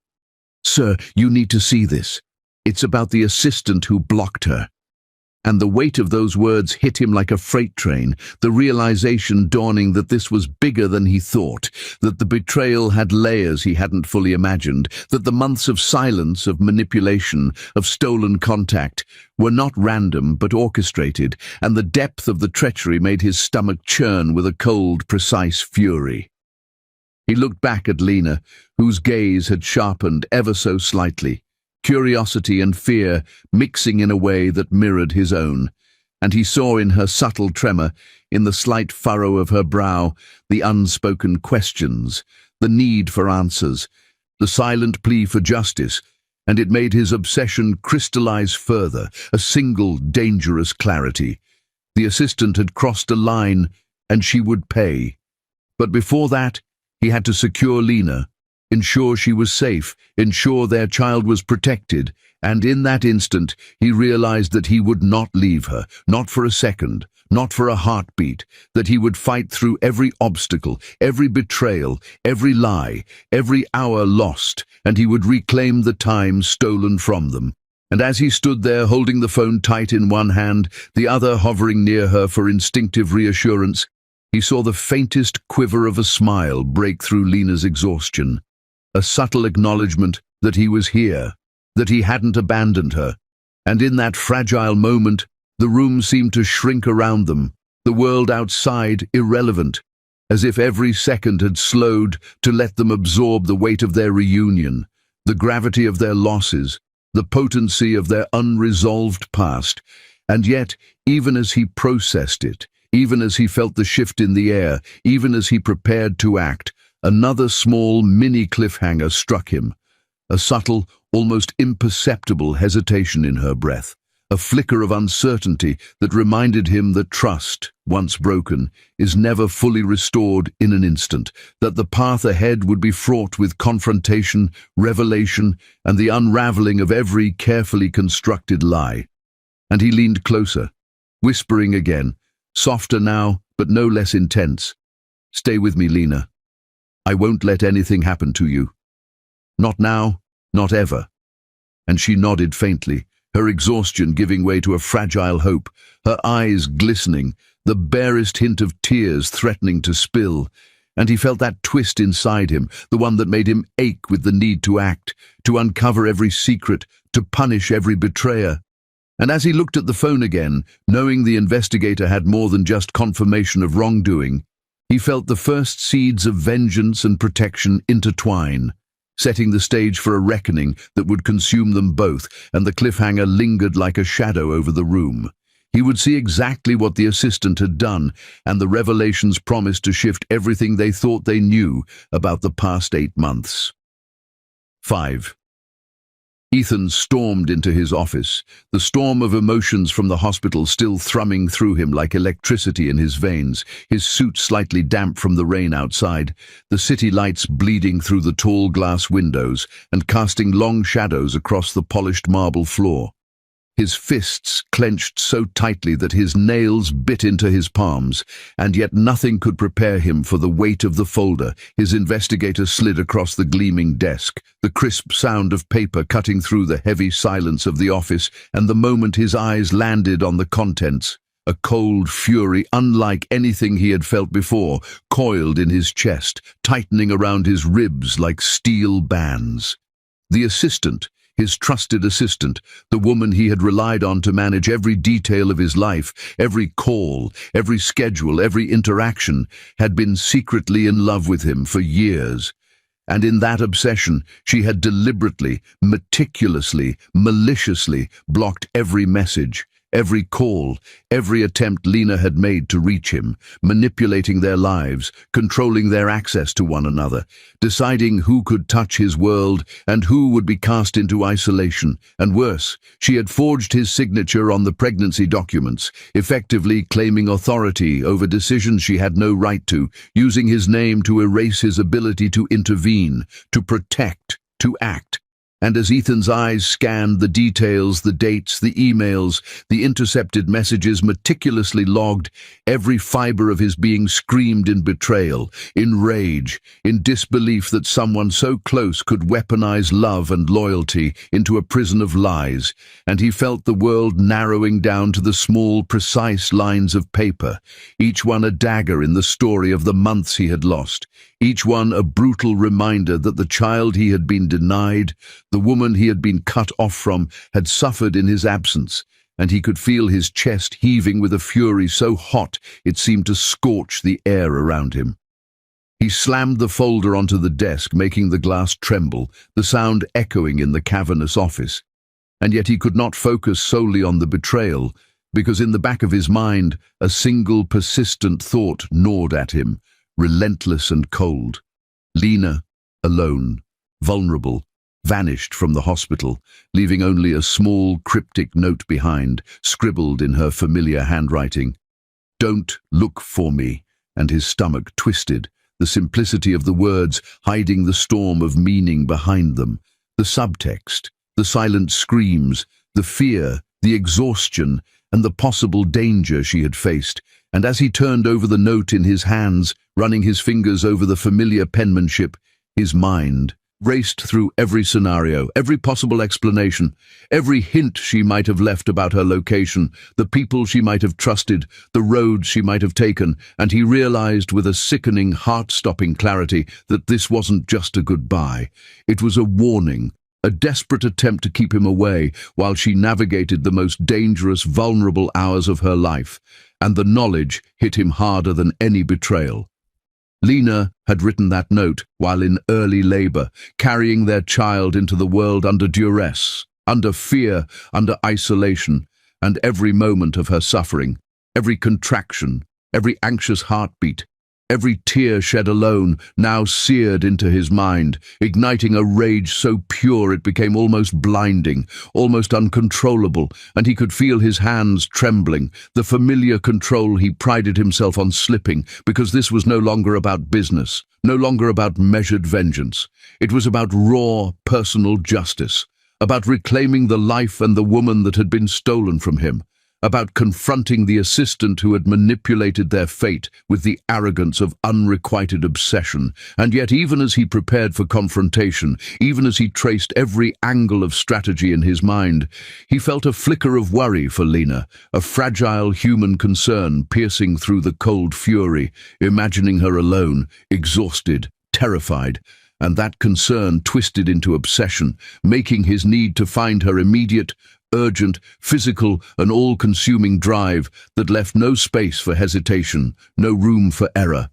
"Sir, you need to see this. It's about the assistant who blocked her." And the weight of those words hit him like a freight train, the realization dawning that this was bigger than he thought, that the betrayal had layers he hadn't fully imagined, that the months of silence, of manipulation, of stolen contact were not random but orchestrated, and the depth of the treachery made his stomach churn with a cold, precise fury. He looked back at Lena, whose gaze had sharpened ever so slightly, curiosity and fear mixing in a way that mirrored his own, and he saw in her subtle tremor, in the slight furrow of her brow, the unspoken questions, the need for answers, the silent plea for justice, and it made his obsession crystallize further, a single dangerous clarity. The assistant had crossed a line, and she would pay. But before that, he had to secure Lena, ensure she was safe, ensure their child was protected, and in that instant he realized that he would not leave her, not for a second, not for a heartbeat, that he would fight through every obstacle, every betrayal, every lie, every hour lost, and he would reclaim the time stolen from them. And as he stood there holding the phone tight in one hand, the other hovering near her for instinctive reassurance, he saw the faintest quiver of a smile break through Lena's exhaustion. A subtle acknowledgement that he was here, that he hadn't abandoned her. And in that fragile moment, the room seemed to shrink around them, the world outside irrelevant, as if every second had slowed to let them absorb the weight of their reunion, the gravity of their losses, the potency of their unresolved past. And yet, even as he processed it, even as he felt the shift in the air, even as he prepared to act, another small mini cliffhanger struck him, a subtle, almost imperceptible hesitation in her breath, a flicker of uncertainty that reminded him that trust, once broken, is never fully restored in an instant, that the path ahead would be fraught with confrontation, revelation, and the unraveling of every carefully constructed lie. And he leaned closer, whispering again, softer now, but no less intense, "Stay with me, Lena. I won't let anything happen to you. Not now, not ever." And she nodded faintly, her exhaustion giving way to a fragile hope, her eyes glistening, the barest hint of tears threatening to spill. And he felt that twist inside him, the one that made him ache with the need to act, to uncover every secret, to punish every betrayer. And as he looked at the phone again, knowing the investigator had more than just confirmation of wrongdoing, he felt the first seeds of vengeance and protection intertwine, setting the stage for a reckoning that would consume them both, and the cliffhanger lingered like a shadow over the room. He would see exactly what the assistant had done, and the revelations promised to shift everything they thought they knew about the past 8 months. 5. Ethan stormed into his office, the storm of emotions from the hospital still thrumming through him like electricity in his veins, his suit slightly damp from the rain outside, the city lights bleeding through the tall glass windows and casting long shadows across the polished marble floor. His fists clenched so tightly that his nails bit into his palms, and yet nothing could prepare him for the weight of the folder his investigator slid across the gleaming desk, the crisp sound of paper cutting through the heavy silence of the office, and the moment his eyes landed on the contents, a cold fury unlike anything he had felt before coiled in his chest, tightening around his ribs like steel bands. The assistant, his trusted assistant, the woman he had relied on to manage every detail of his life, every call, every schedule, every interaction, had been secretly in love with him for years. And in that obsession, she had deliberately, meticulously, maliciously blocked every message, every call, every attempt Lena had made to reach him, manipulating their lives, controlling their access to one another, deciding who could touch his world and who would be cast into isolation. And worse, she had forged his signature on the pregnancy documents, effectively claiming authority over decisions she had no right to, using his name to erase his ability to intervene, to protect, to act. And as Ethan's eyes scanned the details, the dates, the emails, the intercepted messages meticulously logged, every fiber of his being screamed in betrayal, in rage, in disbelief that someone so close could weaponize love and loyalty into a prison of lies. And he felt the world narrowing down to the small, precise lines of paper, each one a dagger in the story of the months he had lost, each one a brutal reminder that the child he had been denied, the woman he had been cut off from, had suffered in his absence, and he could feel his chest heaving with a fury so hot it seemed to scorch the air around him. He slammed the folder onto the desk, making the glass tremble, the sound echoing in the cavernous office. And yet he could not focus solely on the betrayal, because in the back of his mind a single persistent thought gnawed at him, relentless and cold. Lena, alone, vulnerable, vanished from the hospital, leaving only a small, cryptic note behind, scribbled in her familiar handwriting. "Don't look for me," and his stomach twisted, the simplicity of the words hiding the storm of meaning behind them, the subtext, the silent screams, the fear, the exhaustion, and the possible danger she had faced. And as he turned over the note in his hands, running his fingers over the familiar penmanship, his mind raced through every scenario, every possible explanation, every hint she might have left about her location, the people she might have trusted, the roads she might have taken, and he realized with a sickening, heart-stopping clarity that this wasn't just a goodbye. It was a warning, a desperate attempt to keep him away while she navigated the most dangerous, vulnerable hours of her life, and the knowledge hit him harder than any betrayal. Lena had written that note while in early labor, carrying their child into the world under duress, under fear, under isolation, and every moment of her suffering, every contraction, every anxious heartbeat, every tear shed alone now seared into his mind, igniting a rage so pure it became almost blinding, almost uncontrollable, and he could feel his hands trembling, the familiar control he prided himself on slipping, because this was no longer about business, no longer about measured vengeance. It was about raw, personal justice, about reclaiming the life and the woman that had been stolen from him, about confronting the assistant who had manipulated their fate with the arrogance of unrequited obsession. And yet, even as he prepared for confrontation, even as he traced every angle of strategy in his mind, he felt a flicker of worry for Lena, a fragile human concern piercing through the cold fury, imagining her alone, exhausted, terrified. And that concern twisted into obsession, making his need to find her immediate, urgent, physical, and all-consuming drive that left no space for hesitation, no room for error.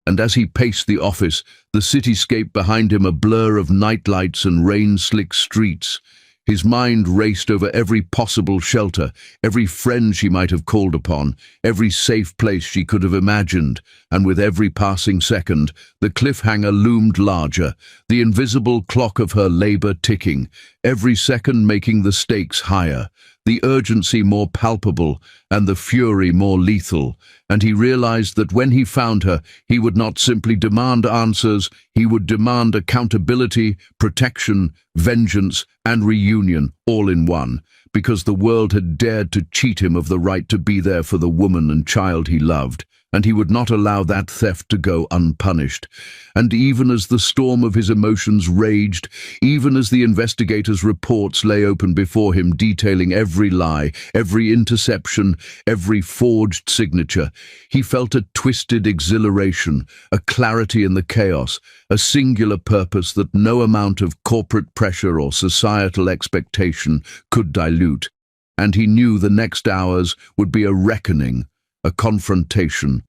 And as he paced the office, the cityscape behind him a blur of nightlights and rain-slick streets, his mind raced over every possible shelter, every friend she might have called upon, every safe place she could have imagined, and with every passing second, the cliffhanger loomed larger, the invisible clock of her labor ticking, every second making the stakes higher, the urgency more palpable and the fury more lethal. And he realized that when he found her, he would not simply demand answers, he would demand accountability, protection, vengeance, and reunion, all in one, because the world had dared to cheat him of the right to be there for the woman and child he loved, and he would not allow that theft to go unpunished. And even as the storm of his emotions raged, even as the investigators' reports lay open before him detailing every lie, every interception, every forged signature, he felt a twisted exhilaration, a clarity in the chaos, a singular purpose that no amount of corporate pressure or societal expectation could dilute. And he knew the next hours would be a reckoning, a confrontation,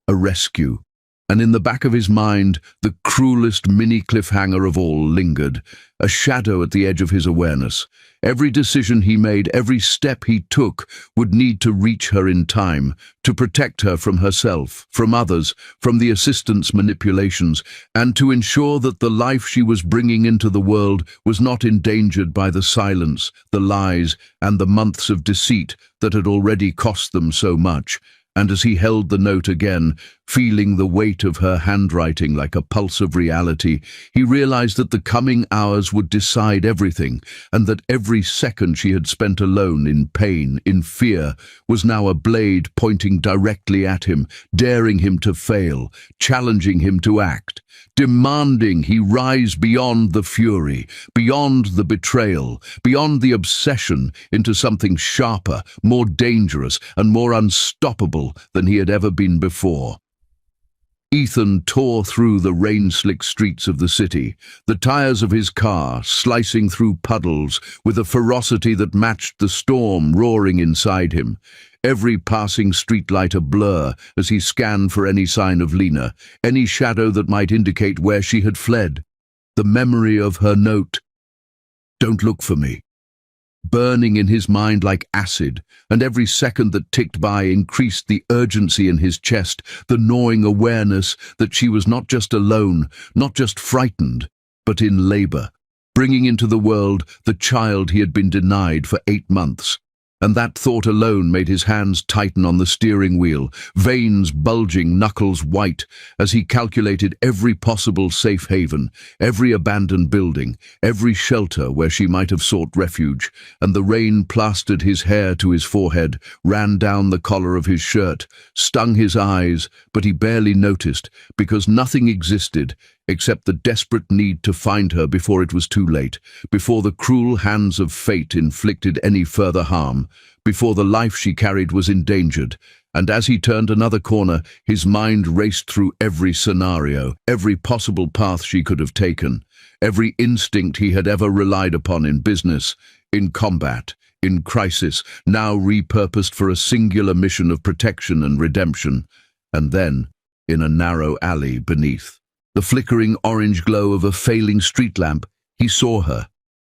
a rescue. And in the back of his mind, the cruelest mini-cliffhanger of all lingered, a shadow at the edge of his awareness. Every decision he made, every step he took, would need to reach her in time, to protect her from herself, from others, from the assistant's manipulations, and to ensure that the life she was bringing into the world was not endangered by the silence, the lies, and the months of deceit that had already cost them so much. And as he held the note again, feeling the weight of her handwriting like a pulse of reality, he realized that the coming hours would decide everything, and that every second she had spent alone, in pain, in fear, was now a blade pointing directly at him, daring him to fail, challenging him to act, demanding he rise beyond the fury, beyond the betrayal, beyond the obsession, into something sharper, more dangerous, and more unstoppable than he had ever been before. Ethan tore through the rain-slick streets of the city, the tires of his car slicing through puddles with a ferocity that matched the storm roaring inside him. Every passing streetlight a blur as he scanned for any sign of Lena, any shadow that might indicate where she had fled. The memory of her note, "Don't look for me," burning in his mind like acid, and every second that ticked by increased the urgency in his chest, the gnawing awareness that she was not just alone, not just frightened, but in labor, bringing into the world the child he had been denied for 8 months. And that thought alone made his hands tighten on the steering wheel, veins bulging, knuckles white, as he calculated every possible safe haven, every abandoned building, every shelter where she might have sought refuge. And the rain plastered his hair to his forehead, ran down the collar of his shirt, stung his eyes, but he barely noticed, because nothing existed except the desperate need to find her before it was too late, before the cruel hands of fate inflicted any further harm, before the life she carried was endangered. And as he turned another corner, his mind raced through every scenario, every possible path she could have taken, every instinct he had ever relied upon in business, in combat, in crisis, now repurposed for a singular mission of protection and redemption. And then, in a narrow alley beneath the flickering orange glow of a failing street lamp, he saw her,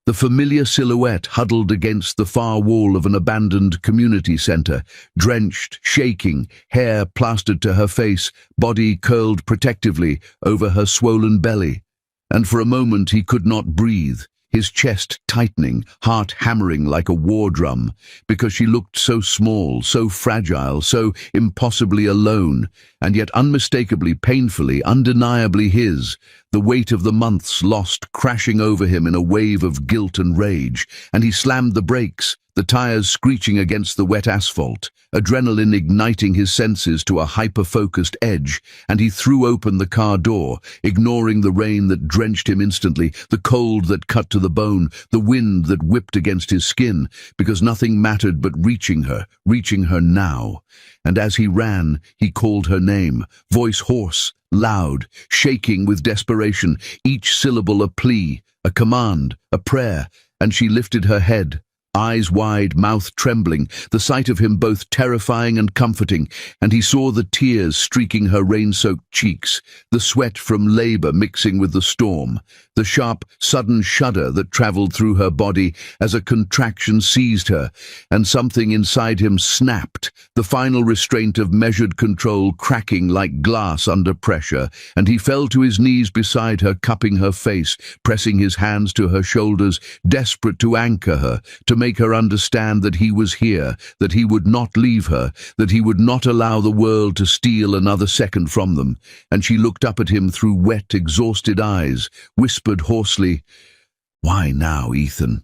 the familiar silhouette huddled against the far wall of an abandoned community center, drenched, shaking, hair plastered to her face, body curled protectively over her swollen belly. And for a moment he could not breathe, his chest tightening, heart hammering like a war drum, because she looked so small, so fragile, so impossibly alone, and yet unmistakably, painfully, undeniably his, the weight of the months lost crashing over him in a wave of guilt and rage. And he slammed the brakes, the tires screeching against the wet asphalt, adrenaline igniting his senses to a hyper-focused edge, and he threw open the car door, ignoring the rain that drenched him instantly, the cold that cut to the bone, the wind that whipped against his skin, because nothing mattered but reaching her now. And as he ran, he called her name, voice hoarse, loud, shaking with desperation, each syllable a plea, a command, a prayer, and she lifted her head, eyes wide, mouth trembling, the sight of him both terrifying and comforting, and he saw the tears streaking her rain-soaked cheeks, the sweat from labor mixing with the storm, the sharp, sudden shudder that traveled through her body as a contraction seized her, and something inside him snapped, the final restraint of measured control cracking like glass under pressure, and he fell to his knees beside her, cupping her face, pressing his hands to her shoulders, desperate to anchor her, to make her understand that he was here, that he would not leave her, that he would not allow the world to steal another second from them. And she looked up at him through wet, exhausted eyes, whispered hoarsely, "Why now, Ethan?"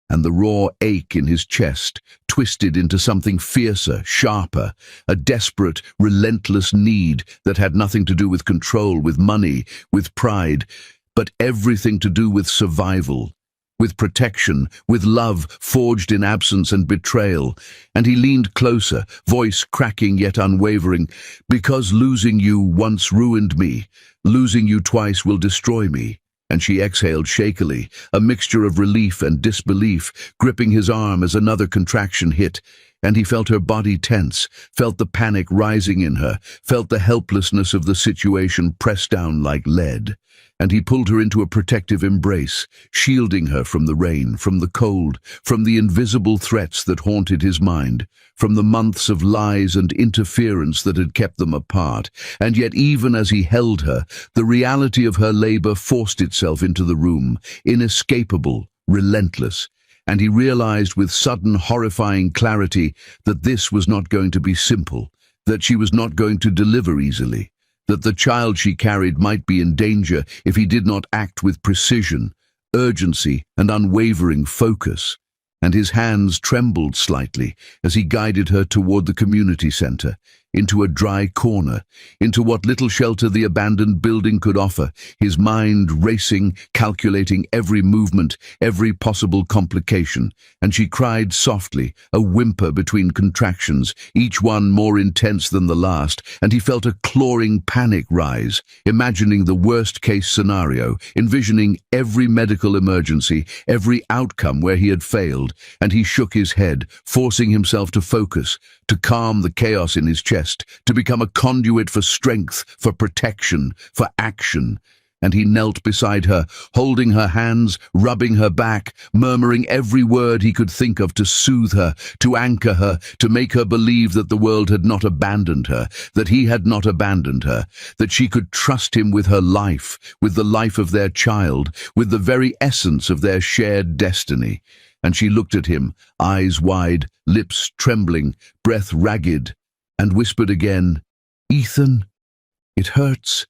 And the raw ache in his chest twisted into something fiercer, sharper, a desperate, relentless need that had nothing to do with control, with money, with pride, but everything to do with survival, with protection, with love forged in absence and betrayal. And he leaned closer, voice cracking yet unwavering, "Because losing you once ruined me, losing you twice will destroy me." And she exhaled shakily, a mixture of relief and disbelief, gripping his arm as another contraction hit. and he felt her body tense, felt the panic rising in her, felt the helplessness of the situation pressed down like lead. And he pulled her into a protective embrace, shielding her from the rain, from the cold, from the invisible threats that haunted his mind, from the months of lies and interference that had kept them apart. And yet even as he held her, the reality of her labor forced itself into the room, inescapable, relentless. And he realized with sudden horrifying clarity that this was not going to be simple, that she was not going to deliver easily, that the child she carried might be in danger if he did not act with precision, urgency, and unwavering focus. And his hands trembled slightly as he guided her toward the community center, into a dry corner, into what little shelter the abandoned building could offer, his mind racing, calculating every movement, every possible complication. And she cried softly, a whimper between contractions, each one more intense than the last, and he felt a clawing panic rise, imagining the worst-case scenario, envisioning every medical emergency, every outcome where he had failed, and he shook his head, forcing himself to focus, to calm the chaos in his chest, to become a conduit for strength, for protection, for action. And he knelt beside her, holding her hands, rubbing her back, murmuring every word he could think of to soothe her, to anchor her, to make her believe that the world had not abandoned her, that he had not abandoned her, that she could trust him with her life, with the life of their child, with the very essence of their shared destiny. And she looked at him, eyes wide, lips trembling, breath ragged, and whispered again, "Ethan, it hurts."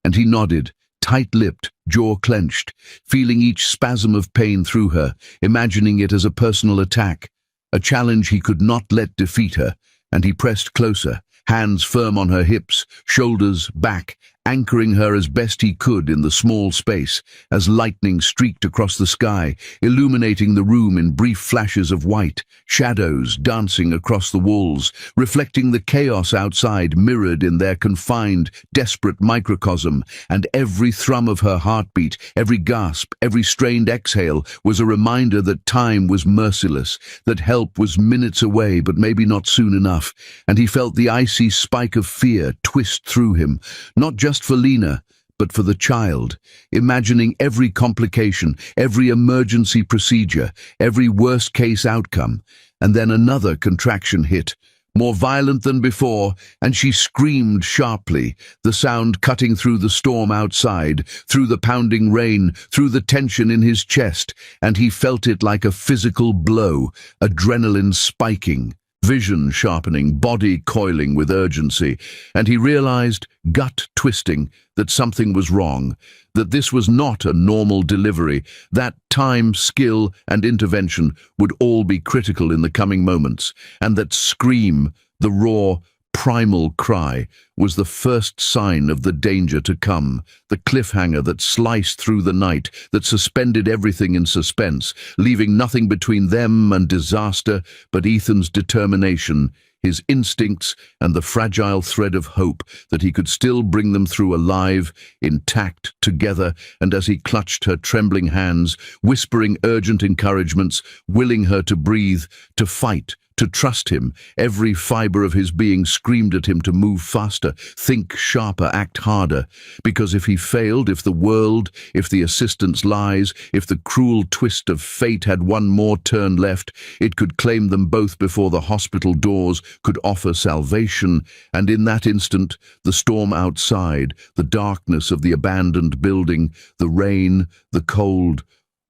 And he nodded, tight-lipped, jaw clenched, feeling each spasm of pain through her, imagining it as a personal attack, a challenge he could not let defeat her. And he pressed closer, hands firm on her hips, shoulders back, anchoring her as best he could in the small space, as lightning streaked across the sky, illuminating the room in brief flashes of white, shadows dancing across the walls, reflecting the chaos outside mirrored in their confined, desperate microcosm. And every thrum of her heartbeat, every gasp, every strained exhale was a reminder that time was merciless, that help was minutes away but maybe not soon enough. And he felt the icy spike of fear twist through him, not just for Lena, but for the child, imagining every complication, every emergency procedure, every worst-case outcome. And then another contraction hit, more violent than before, and she screamed sharply, the sound cutting through the storm outside, through the pounding rain, through the tension in his chest, and he felt it like a physical blow, adrenaline spiking, vision sharpening, body coiling with urgency. And he realized, gut twisting, that something was wrong, that this was not a normal delivery, that time, skill, and intervention would all be critical in the coming moments, and that scream, the raw, primal cry, was the first sign of the danger to come, the cliffhanger that sliced through the night, that suspended everything in suspense, leaving nothing between them and disaster but Ethan's determination, his instincts, and the fragile thread of hope that he could still bring them through alive, intact, together. And as he clutched her trembling hands, whispering urgent encouragements, willing her to breathe, to fight, to trust him, every fiber of his being screamed at him to move faster, think sharper, act harder. Because if he failed, if the world, if the assistance lies, if the cruel twist of fate had one more turn left, it could claim them both before the hospital doors could offer salvation. And in that instant, the storm outside, the darkness of the abandoned building, the rain, the cold,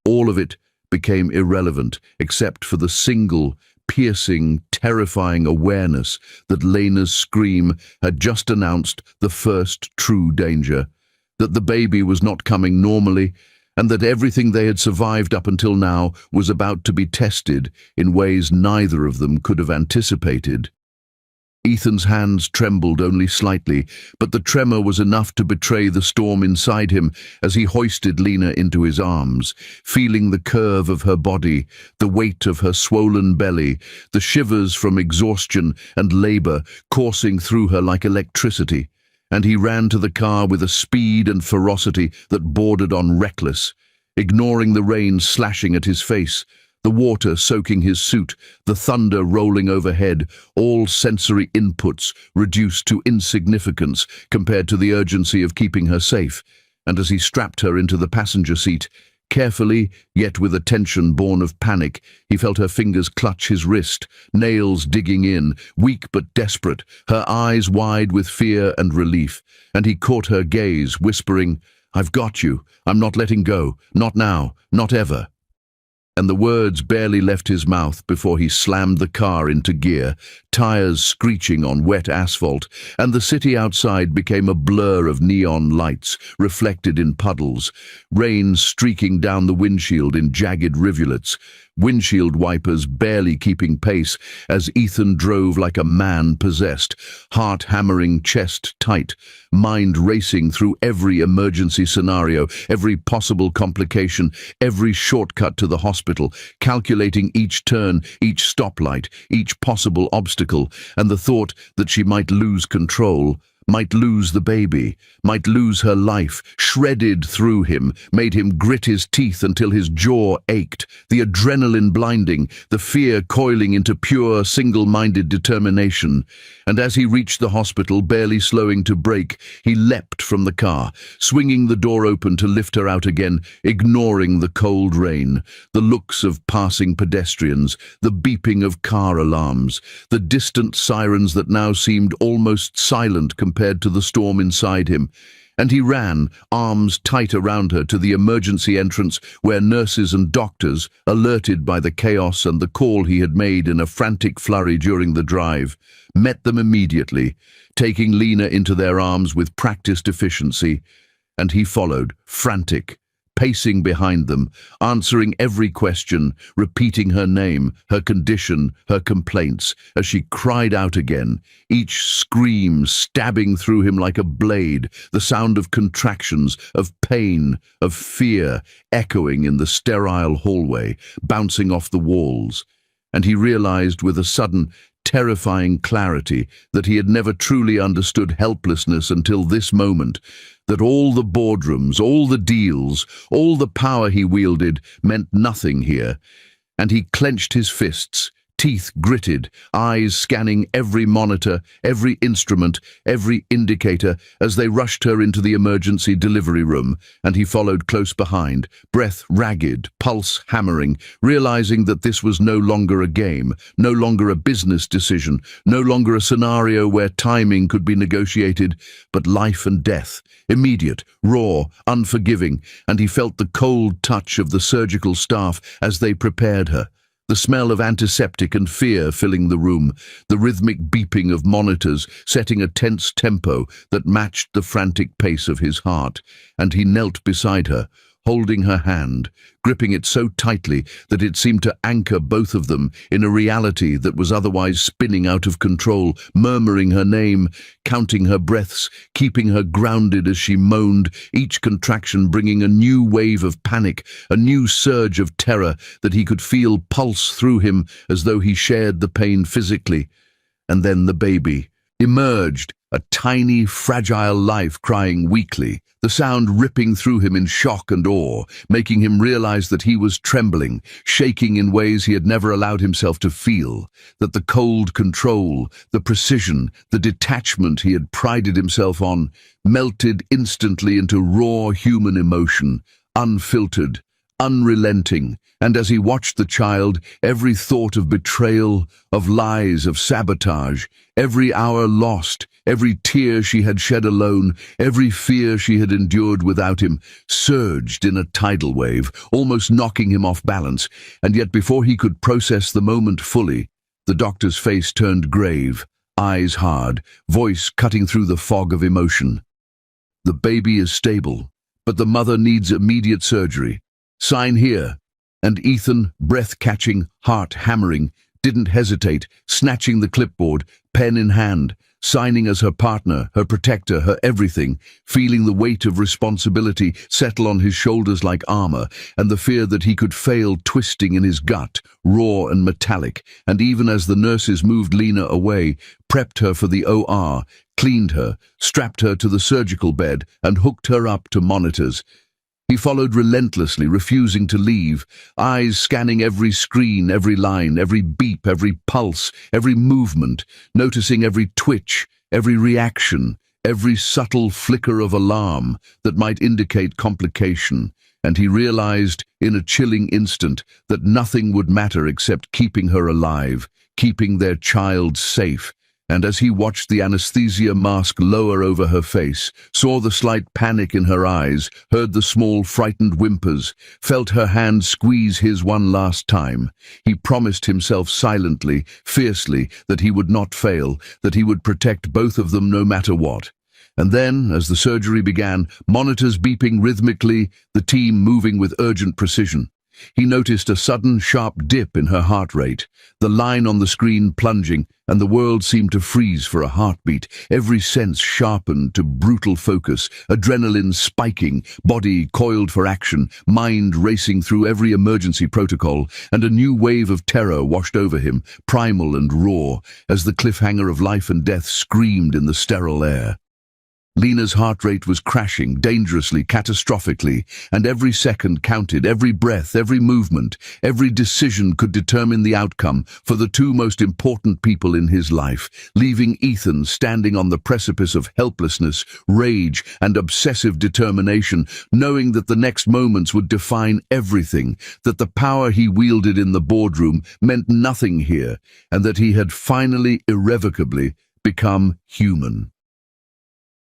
all of it became irrelevant except for the single, piercing, terrifying awareness that Lena's scream had just announced the first true danger, that the baby was not coming normally, and that everything they had survived up until now was about to be tested in ways neither of them could have anticipated. Ethan's hands trembled only slightly, but the tremor was enough to betray the storm inside him as he hoisted Lena into his arms, feeling the curve of her body, the weight of her swollen belly, the shivers from exhaustion and labor coursing through her like electricity. And he ran to the car with a speed and ferocity that bordered on reckless, ignoring the rain slashing at his face, the water soaking his suit, the thunder rolling overhead, all sensory inputs reduced to insignificance compared to the urgency of keeping her safe. And as he strapped her into the passenger seat, carefully, yet with a tension born of panic, he felt her fingers clutch his wrist, nails digging in, weak but desperate, her eyes wide with fear and relief. And he caught her gaze, whispering, "I've got you. I'm not letting go. Not now. Not ever." And the words barely left his mouth before he slammed the car into gear, tires screeching on wet asphalt, and the city outside became a blur of neon lights reflected in puddles, rain streaking down the windshield in jagged rivulets, windshield wipers barely keeping pace as Ethan drove like a man possessed, heart hammering, chest tight, mind racing through every emergency scenario, every possible complication, every shortcut to the hospital, calculating each turn, each stoplight, each possible obstacle, and the thought that she might lose control, might lose the baby, might lose her life, shredded through him, made him grit his teeth until his jaw ached, the adrenaline blinding, the fear coiling into pure, single-minded determination. And as he reached the hospital, barely slowing to brake, he leapt from the car, swinging the door open to lift her out again, ignoring the cold rain, the looks of passing pedestrians, the beeping of car alarms, the distant sirens that now seemed almost silent compared to the storm inside him. And he ran, arms tight around her, to the emergency entrance where nurses and doctors, alerted by the chaos and the call he had made in a frantic flurry during the drive, met them immediately, taking Lena into their arms with practiced efficiency. And he followed, frantic, pacing behind them, answering every question, repeating her name, her condition, her complaints, as she cried out again, each scream stabbing through him like a blade, the sound of contractions, of pain, of fear, echoing in the sterile hallway, bouncing off the walls. And he realized with a sudden, terrifying clarity that he had never truly understood helplessness until this moment, that all the boardrooms, all the deals, all the power he wielded meant nothing here. And he clenched his fists, teeth gritted, eyes scanning every monitor, every instrument, every indicator as they rushed her into the emergency delivery room, and he followed close behind, breath ragged, pulse hammering, realizing that this was no longer a game, no longer a business decision, no longer a scenario where timing could be negotiated, but life and death, immediate, raw, unforgiving, and he felt the cold touch of the surgical staff as they prepared her. The smell of antiseptic and fear filling the room, the rhythmic beeping of monitors setting a tense tempo that matched the frantic pace of his heart, and he knelt beside her, holding her hand, gripping it so tightly that it seemed to anchor both of them in a reality that was otherwise spinning out of control, murmuring her name, counting her breaths, keeping her grounded as she moaned, each contraction bringing a new wave of panic, a new surge of terror that he could feel pulse through him as though he shared the pain physically. And then the baby emerged, a tiny, fragile life crying weakly, the sound ripping through him in shock and awe, making him realize that he was trembling, shaking in ways he had never allowed himself to feel, that the cold control, the precision, the detachment he had prided himself on, melted instantly into raw human emotion, unfiltered, unrelenting. And as he watched the child, every thought of betrayal, of lies, of sabotage, every hour lost, every tear she had shed alone, every fear she had endured without him, surged in a tidal wave, almost knocking him off balance. And yet before he could process the moment fully, the doctor's face turned grave, eyes hard, voice cutting through the fog of emotion. "The baby is stable, but the mother needs immediate surgery. Sign here." And Ethan, breath-catching, heart-hammering, didn't hesitate, snatching the clipboard, pen in hand, signing as her partner, her protector, her everything, feeling the weight of responsibility settle on his shoulders like armor, and the fear that he could fail twisting in his gut, raw and metallic. And even as the nurses moved Lena away, prepped her for the OR, cleaned her, strapped her to the surgical bed, and hooked her up to monitors, He followed relentlessly, refusing to leave, eyes scanning every screen, every line, every beep, every pulse, every movement, noticing every twitch, every reaction, every subtle flicker of alarm that might indicate complication, and he realized, in a chilling instant, that nothing would matter except keeping her alive, keeping their child safe. And as he watched the anesthesia mask lower over her face, saw the slight panic in her eyes, heard the small frightened whimpers, felt her hand squeeze his one last time, he promised himself silently, fiercely, that he would not fail, that he would protect both of them no matter what. And then, as the surgery began, monitors beeping rhythmically, the team moving with urgent precision, he noticed a sudden, sharp dip in her heart rate, the line on the screen plunging, and the world seemed to freeze for a heartbeat, every sense sharpened to brutal focus, adrenaline spiking, body coiled for action, mind racing through every emergency protocol, and a new wave of terror washed over him, primal and raw, as the cliffhanger of life and death screamed in the sterile air. Lena's heart rate was crashing, dangerously, catastrophically, and every second counted, every breath, every movement, every decision could determine the outcome for the two most important people in his life, leaving Ethan standing on the precipice of helplessness, rage, and obsessive determination, knowing that the next moments would define everything, that the power he wielded in the boardroom meant nothing here, and that he had finally, irrevocably, become human.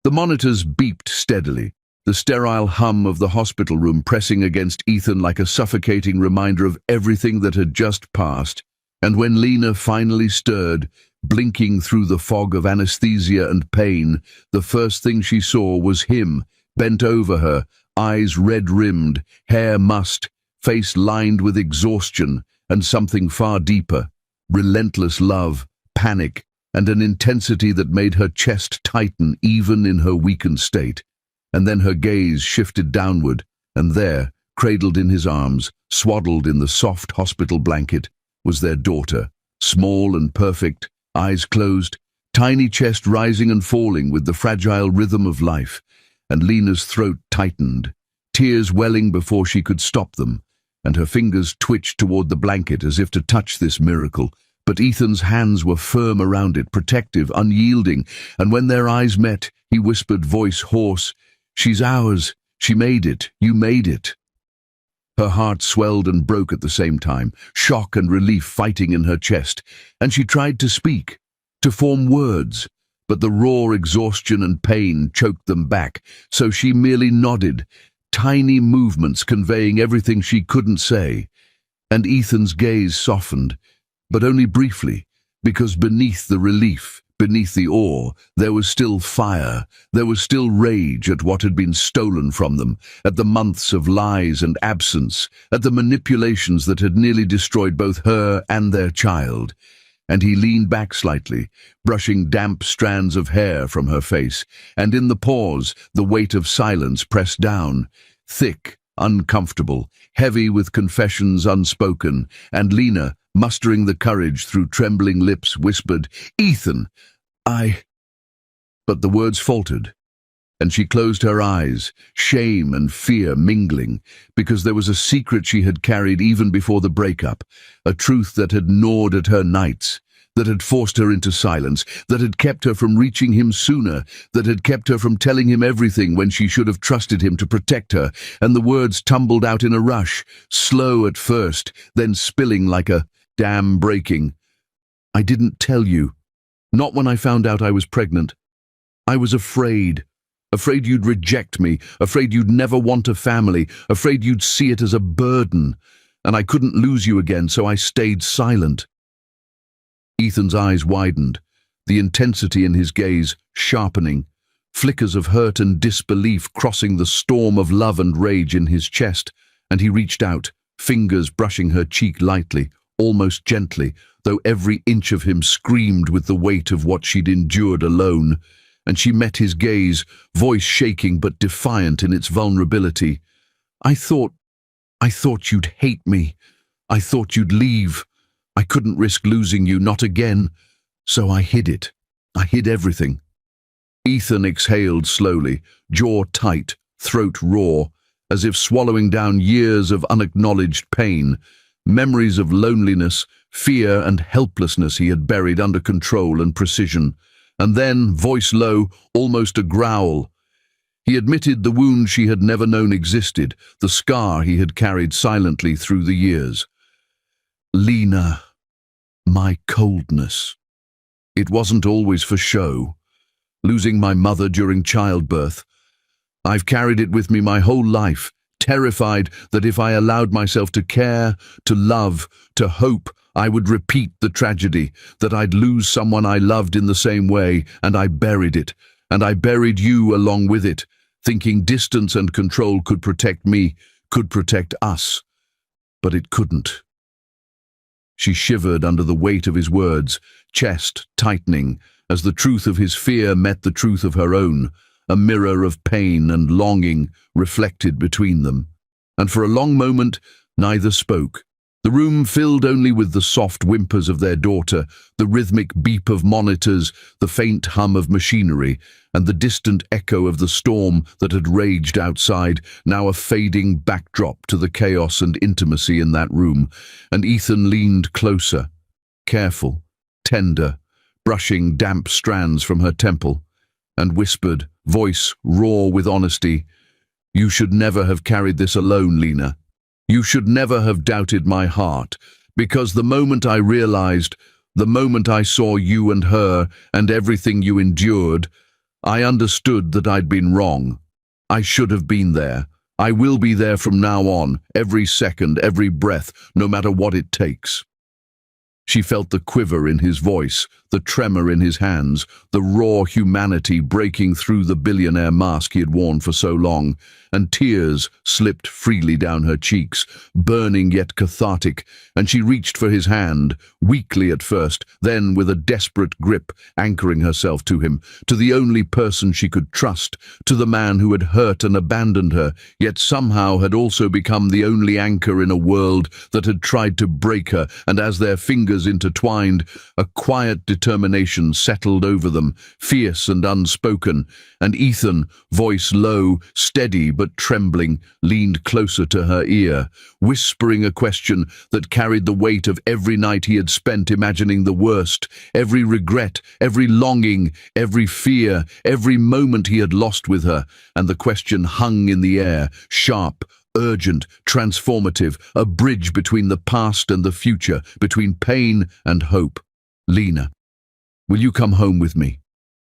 The monitors beeped steadily, the sterile hum of the hospital room pressing against Ethan like a suffocating reminder of everything that had just passed, and when Lena finally stirred, blinking through the fog of anesthesia and pain, the first thing she saw was him, bent over her, eyes red-rimmed, hair mussed, face lined with exhaustion, and something far deeper, relentless love, panic, and an intensity that made her chest tighten even in her weakened state. And then her gaze shifted downward, and there, cradled in his arms, swaddled in the soft hospital blanket, was their daughter, small and perfect, eyes closed, tiny chest rising and falling with the fragile rhythm of life, and Lena's throat tightened, tears welling before she could stop them, and her fingers twitched toward the blanket as if to touch this miracle. But Ethan's hands were firm around it, protective, unyielding, and when their eyes met, he whispered, voice hoarse, "She's ours. She made it. You made it." Her heart swelled and broke at the same time, shock and relief fighting in her chest, and she tried to speak, to form words, but the raw exhaustion and pain choked them back, so she merely nodded, tiny movements conveying everything she couldn't say. And Ethan's gaze softened, but only briefly, because beneath the relief, beneath the awe, there was still fire, there was still rage at what had been stolen from them, at the months of lies and absence, at the manipulations that had nearly destroyed both her and their child. And he leaned back slightly, brushing damp strands of hair from her face, and in the pause, the weight of silence pressed down, thick, uncomfortable, heavy with confessions unspoken, and Lena, mustering the courage through trembling lips, whispered, "Ethan, But the words faltered, and she closed her eyes, shame and fear mingling, because there was a secret she had carried even before the breakup, a truth that had gnawed at her nights, that had forced her into silence, that had kept her from reaching him sooner, that had kept her from telling him everything when she should have trusted him to protect her, and the words tumbled out in a rush, slow at first, then spilling like a dam breaking. "I didn't tell you. Not when I found out I was pregnant. I was afraid. Afraid you'd reject me, afraid you'd never want a family, afraid you'd see it as a burden, and I couldn't lose you again, so I stayed silent." Ethan's eyes widened, the intensity in his gaze sharpening, flickers of hurt and disbelief crossing the storm of love and rage in his chest, and he reached out, fingers brushing her cheek lightly, almost gently, though every inch of him screamed with the weight of what she'd endured alone, and she met his gaze, voice shaking but defiant in its vulnerability. I thought you'd hate me. I thought you'd leave. I couldn't risk losing you, not again. So I hid it. I hid everything." Ethan exhaled slowly, jaw tight, throat raw, as if swallowing down years of unacknowledged pain, memories of loneliness, fear and helplessness he had buried under control and precision. And then, voice low, almost a growl, he admitted the wound she had never known existed, the scar he had carried silently through the years. Lena, my coldness. It wasn't always for show. Losing my mother during childbirth. I've carried it with me my whole life, terrified that if I allowed myself to care, to love, to hope, I would repeat the tragedy, that I'd lose someone I loved in the same way, and I buried it, and I buried you along with it, thinking distance and control could protect me, could protect us. But it couldn't. She shivered under the weight of his words, chest tightening, as the truth of his fear met the truth of her own, a mirror of pain and longing reflected between them. And for a long moment, neither spoke. The room filled only with the soft whimpers of their daughter, the rhythmic beep of monitors, the faint hum of machinery, and the distant echo of the storm that had raged outside, now a fading backdrop to the chaos and intimacy in that room. And Ethan leaned closer, careful, tender, brushing damp strands from her temple, and whispered, voice raw with honesty, "You should never have carried this alone, Lena. You should never have doubted my heart, because the moment I realized, the moment I saw you and her and everything you endured, I understood that I'd been wrong. I should have been there. I will be there from now on, every second, every breath, no matter what it takes." She felt the quiver in his voice, the tremor in his hands, the raw humanity breaking through the billionaire mask he had worn for so long, and tears slipped freely down her cheeks, burning yet cathartic, and she reached for his hand, weakly at first, then with a desperate grip, anchoring herself to him, to the only person she could trust, to the man who had hurt and abandoned her, yet somehow had also become the only anchor in a world that had tried to break her, and as their fingers intertwined, a quiet determination settled over them, fierce and unspoken, and Ethan, voice low, steady but trembling, leaned closer to her ear, whispering a question that carried the weight of every night he had spent imagining the worst, every regret, every longing, every fear, every moment he had lost with her, and the question hung in the air, sharp, urgent, transformative, a bridge between the past and the future, between pain and hope. "Lena, will you come home with me?"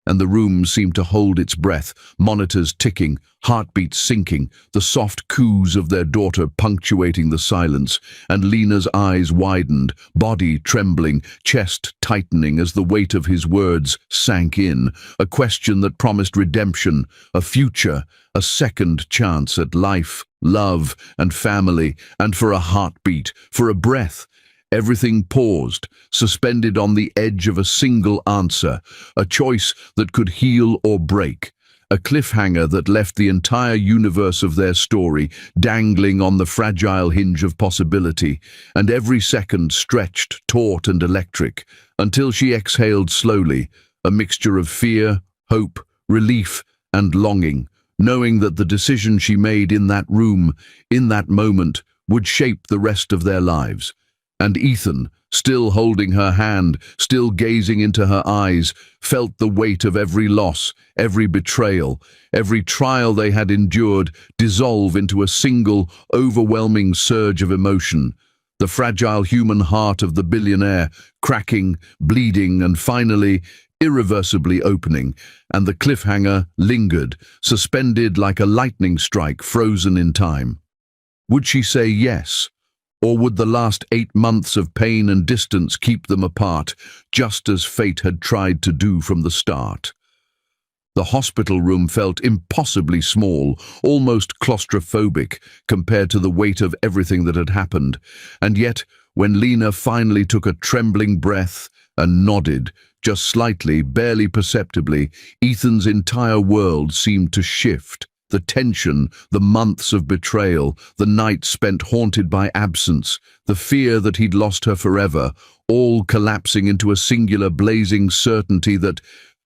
And the room seemed to hold its breath, monitors ticking, heartbeats sinking, the soft coos of their daughter punctuating the silence, and Lena's eyes widened, body trembling, chest tightening as the weight of his words sank in, a question that promised redemption, a future, a second chance at life, love, and family, and for a heartbeat, for a breath. Everything paused, suspended on the edge of a single answer, a choice that could heal or break, a cliffhanger that left the entire universe of their story dangling on the fragile hinge of possibility, and every second stretched, taut and electric, until she exhaled slowly, a mixture of fear, hope, relief, and longing, knowing that the decision she made in that room, in that moment, would shape the rest of their lives. And Ethan, still holding her hand, still gazing into her eyes, felt the weight of every loss, every betrayal, every trial they had endured dissolve into a single, overwhelming surge of emotion. The fragile human heart of the billionaire, cracking, bleeding, and finally, irreversibly opening, and the cliffhanger lingered, suspended like a lightning strike frozen in time. Would she say yes? Or would the last 8 months of pain and distance keep them apart, just as fate had tried to do from the start? The hospital room felt impossibly small, almost claustrophobic, compared to the weight of everything that had happened. And yet, when Lena finally took a trembling breath and nodded, just slightly, barely perceptibly, Ethan's entire world seemed to shift. The tension, the months of betrayal, the nights spent haunted by absence, the fear that he'd lost her forever, all collapsing into a singular blazing certainty that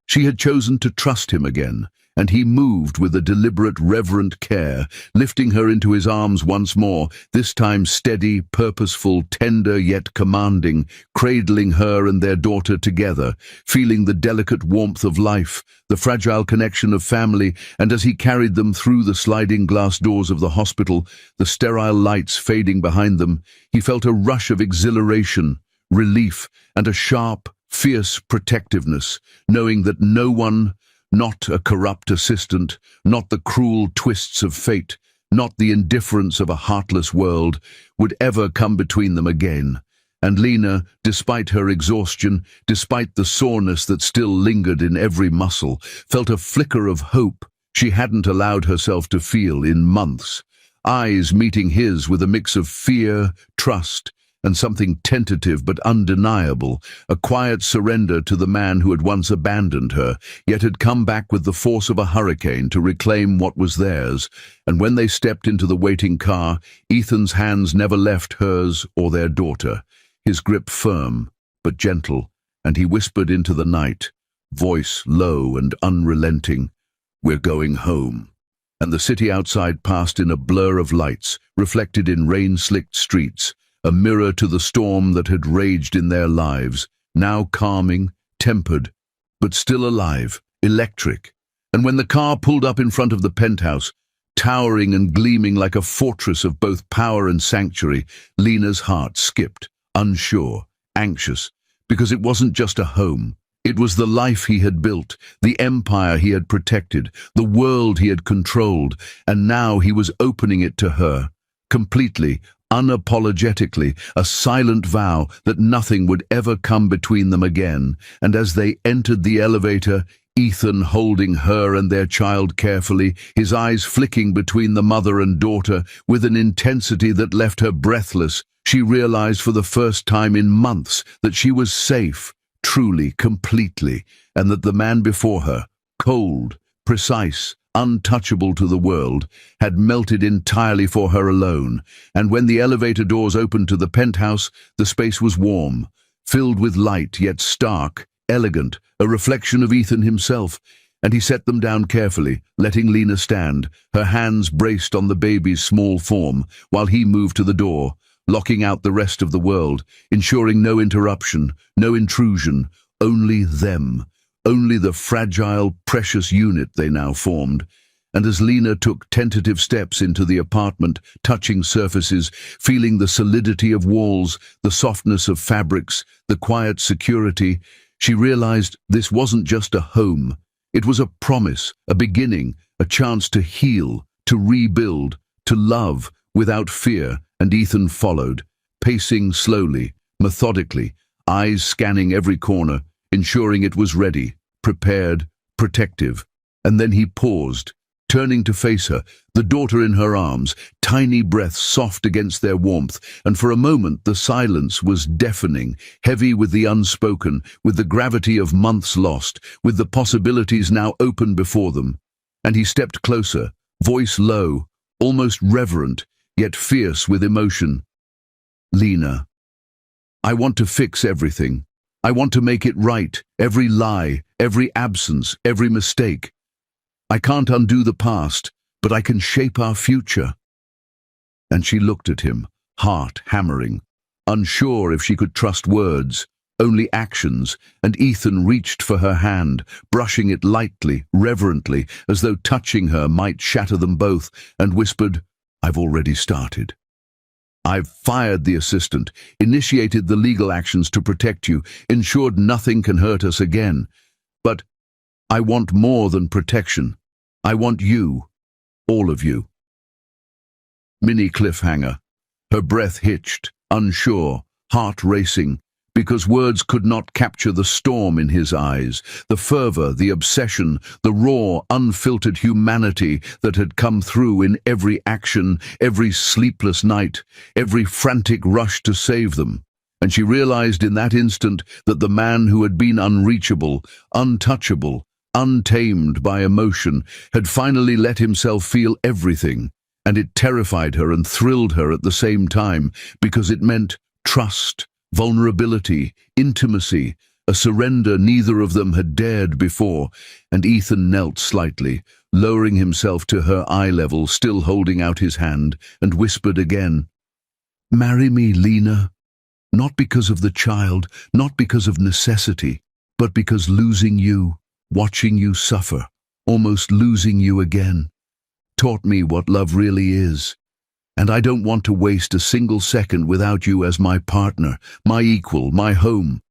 she had chosen to trust him again, and he moved with a deliberate, reverent care, lifting her into his arms once more, this time steady, purposeful, tender yet commanding, cradling her and their daughter together, feeling the delicate warmth of life, the fragile connection of family, and as he carried them through the sliding glass doors of the hospital, the sterile lights fading behind them, he felt a rush of exhilaration, relief, and a sharp, fierce protectiveness, knowing that no one, not a corrupt assistant, not the cruel twists of fate, not the indifference of a heartless world, would ever come between them again. And Lena, despite her exhaustion, despite the soreness that still lingered in every muscle, felt a flicker of hope she hadn't allowed herself to feel in months. Eyes meeting his with a mix of fear, trust, and something tentative but undeniable, a quiet surrender to the man who had once abandoned her, yet had come back with the force of a hurricane to reclaim what was theirs. And when they stepped into the waiting car, Ethan's hands never left hers or their daughter, his grip firm but gentle, and he whispered into the night, voice low and unrelenting, "We're going home." And the city outside passed in a blur of lights, reflected in rain-slicked streets, a mirror to the storm that had raged in their lives, now calming, tempered, but still alive, electric. And when the car pulled up in front of the penthouse, towering and gleaming like a fortress of both power and sanctuary, Lena's heart skipped, unsure, anxious, because it wasn't just a home. It was the life he had built, the empire he had protected, the world he had controlled, and now he was opening it to her, completely, unapologetically, a silent vow that nothing would ever come between them again. And as they entered the elevator, Ethan holding her and their child carefully, his eyes flicking between the mother and daughter with an intensity that left her breathless, she realized for the first time in months that she was safe, truly, completely, and that the man before her, cold, precise, untouchable to the world, had melted entirely for her alone. And when the elevator doors opened to the penthouse, the space was warm, filled with light, yet stark, elegant, a reflection of Ethan himself, and he set them down carefully, letting Lena stand, her hands braced on the baby's small form, while he moved to the door, locking out the rest of the world, ensuring no interruption, no intrusion, only them. Only the fragile, precious unit they now formed. And as Lena took tentative steps into the apartment, touching surfaces, feeling the solidity of walls, the softness of fabrics, the quiet security, she realized this wasn't just a home. It was a promise, a beginning, a chance to heal, to rebuild, to love, without fear. And Ethan followed, pacing slowly, methodically, eyes scanning every corner, ensuring it was ready, prepared, protective. And then he paused, turning to face her, the daughter in her arms, tiny breaths soft against their warmth, and for a moment the silence was deafening, heavy with the unspoken, with the gravity of months lost, with the possibilities now open before them. And he stepped closer, voice low, almost reverent, yet fierce with emotion. "Lena, I want to fix everything. I want to make it right, every lie, every absence, every mistake. I can't undo the past, but I can shape our future." And she looked at him, heart hammering, unsure if she could trust words, only actions, and Ethan reached for her hand, brushing it lightly, reverently, as though touching her might shatter them both, and whispered, "I've already started. I've fired the assistant, initiated the legal actions to protect you, ensured nothing can hurt us again. But I want more than protection. I want you, all of you." Mini cliffhanger. Her breath hitched, unsure, heart racing, because words could not capture the storm in his eyes, the fervor, the obsession, the raw, unfiltered humanity that had come through in every action, every sleepless night, every frantic rush to save them. And she realized in that instant that the man who had been unreachable, untouchable, untamed by emotion, had finally let himself feel everything, and it terrified her and thrilled her at the same time, because it meant trust, vulnerability, intimacy, a surrender neither of them had dared before, and Ethan knelt slightly, lowering himself to her eye level, still holding out his hand, and whispered again, "Marry me, Lena, not because of the child, not because of necessity, but because losing you, watching you suffer, almost losing you again, taught me what love really is. And I don't want to waste a single second without you as my partner, my equal, my home."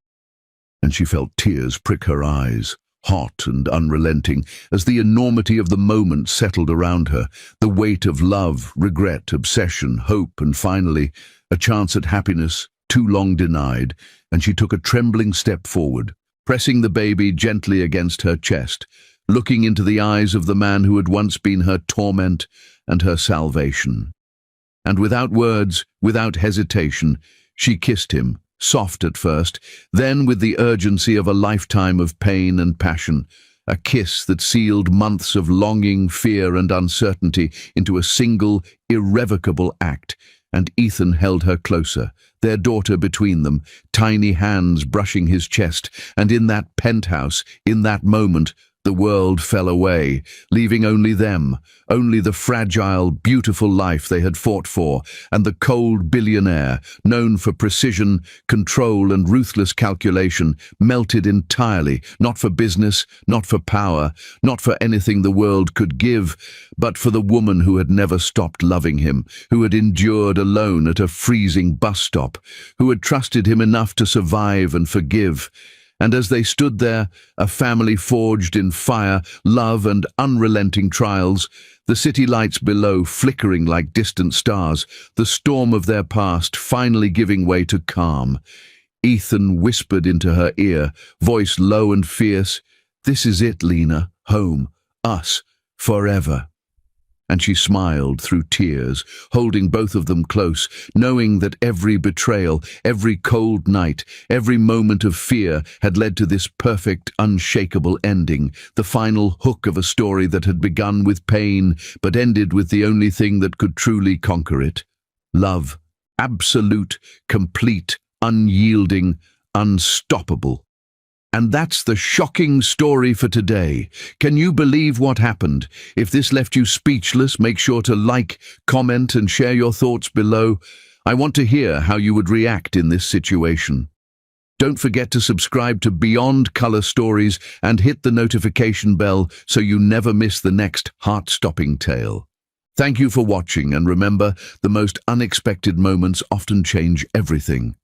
And she felt tears prick her eyes, hot and unrelenting, as the enormity of the moment settled around her, the weight of love, regret, obsession, hope, and finally, a chance at happiness too long denied, and she took a trembling step forward, pressing the baby gently against her chest, looking into the eyes of the man who had once been her torment and her salvation. And without words, without hesitation, she kissed him, soft at first, then with the urgency of a lifetime of pain and passion, a kiss that sealed months of longing, fear, and uncertainty into a single, irrevocable act. And Ethan held her closer, their daughter between them, tiny hands brushing his chest, and in that penthouse, in that moment, the world fell away, leaving only them, only the fragile, beautiful life they had fought for, and the cold billionaire, known for precision, control, and ruthless calculation, melted entirely, not for business, not for power, not for anything the world could give, but for the woman who had never stopped loving him, who had endured alone at a freezing bus stop, who had trusted him enough to survive and forgive. And as they stood there, a family forged in fire, love, and unrelenting trials, the city lights below flickering like distant stars, the storm of their past finally giving way to calm, Ethan whispered into her ear, voice low and fierce, "This is it, Lena, home, us, forever." And she smiled through tears, holding both of them close, knowing that every betrayal, every cold night, every moment of fear had led to this perfect, unshakable ending, the final hook of a story that had begun with pain but ended with the only thing that could truly conquer it: love, absolute, complete, unyielding, unstoppable. And that's the shocking story for today. Can you believe what happened? If this left you speechless, make sure to like, comment, and share your thoughts below. I want to hear how you would react in this situation. Don't forget to subscribe to Beyond Color Stories and hit the notification bell so you never miss the next heart-stopping tale. Thank you for watching, and remember, the most unexpected moments often change everything.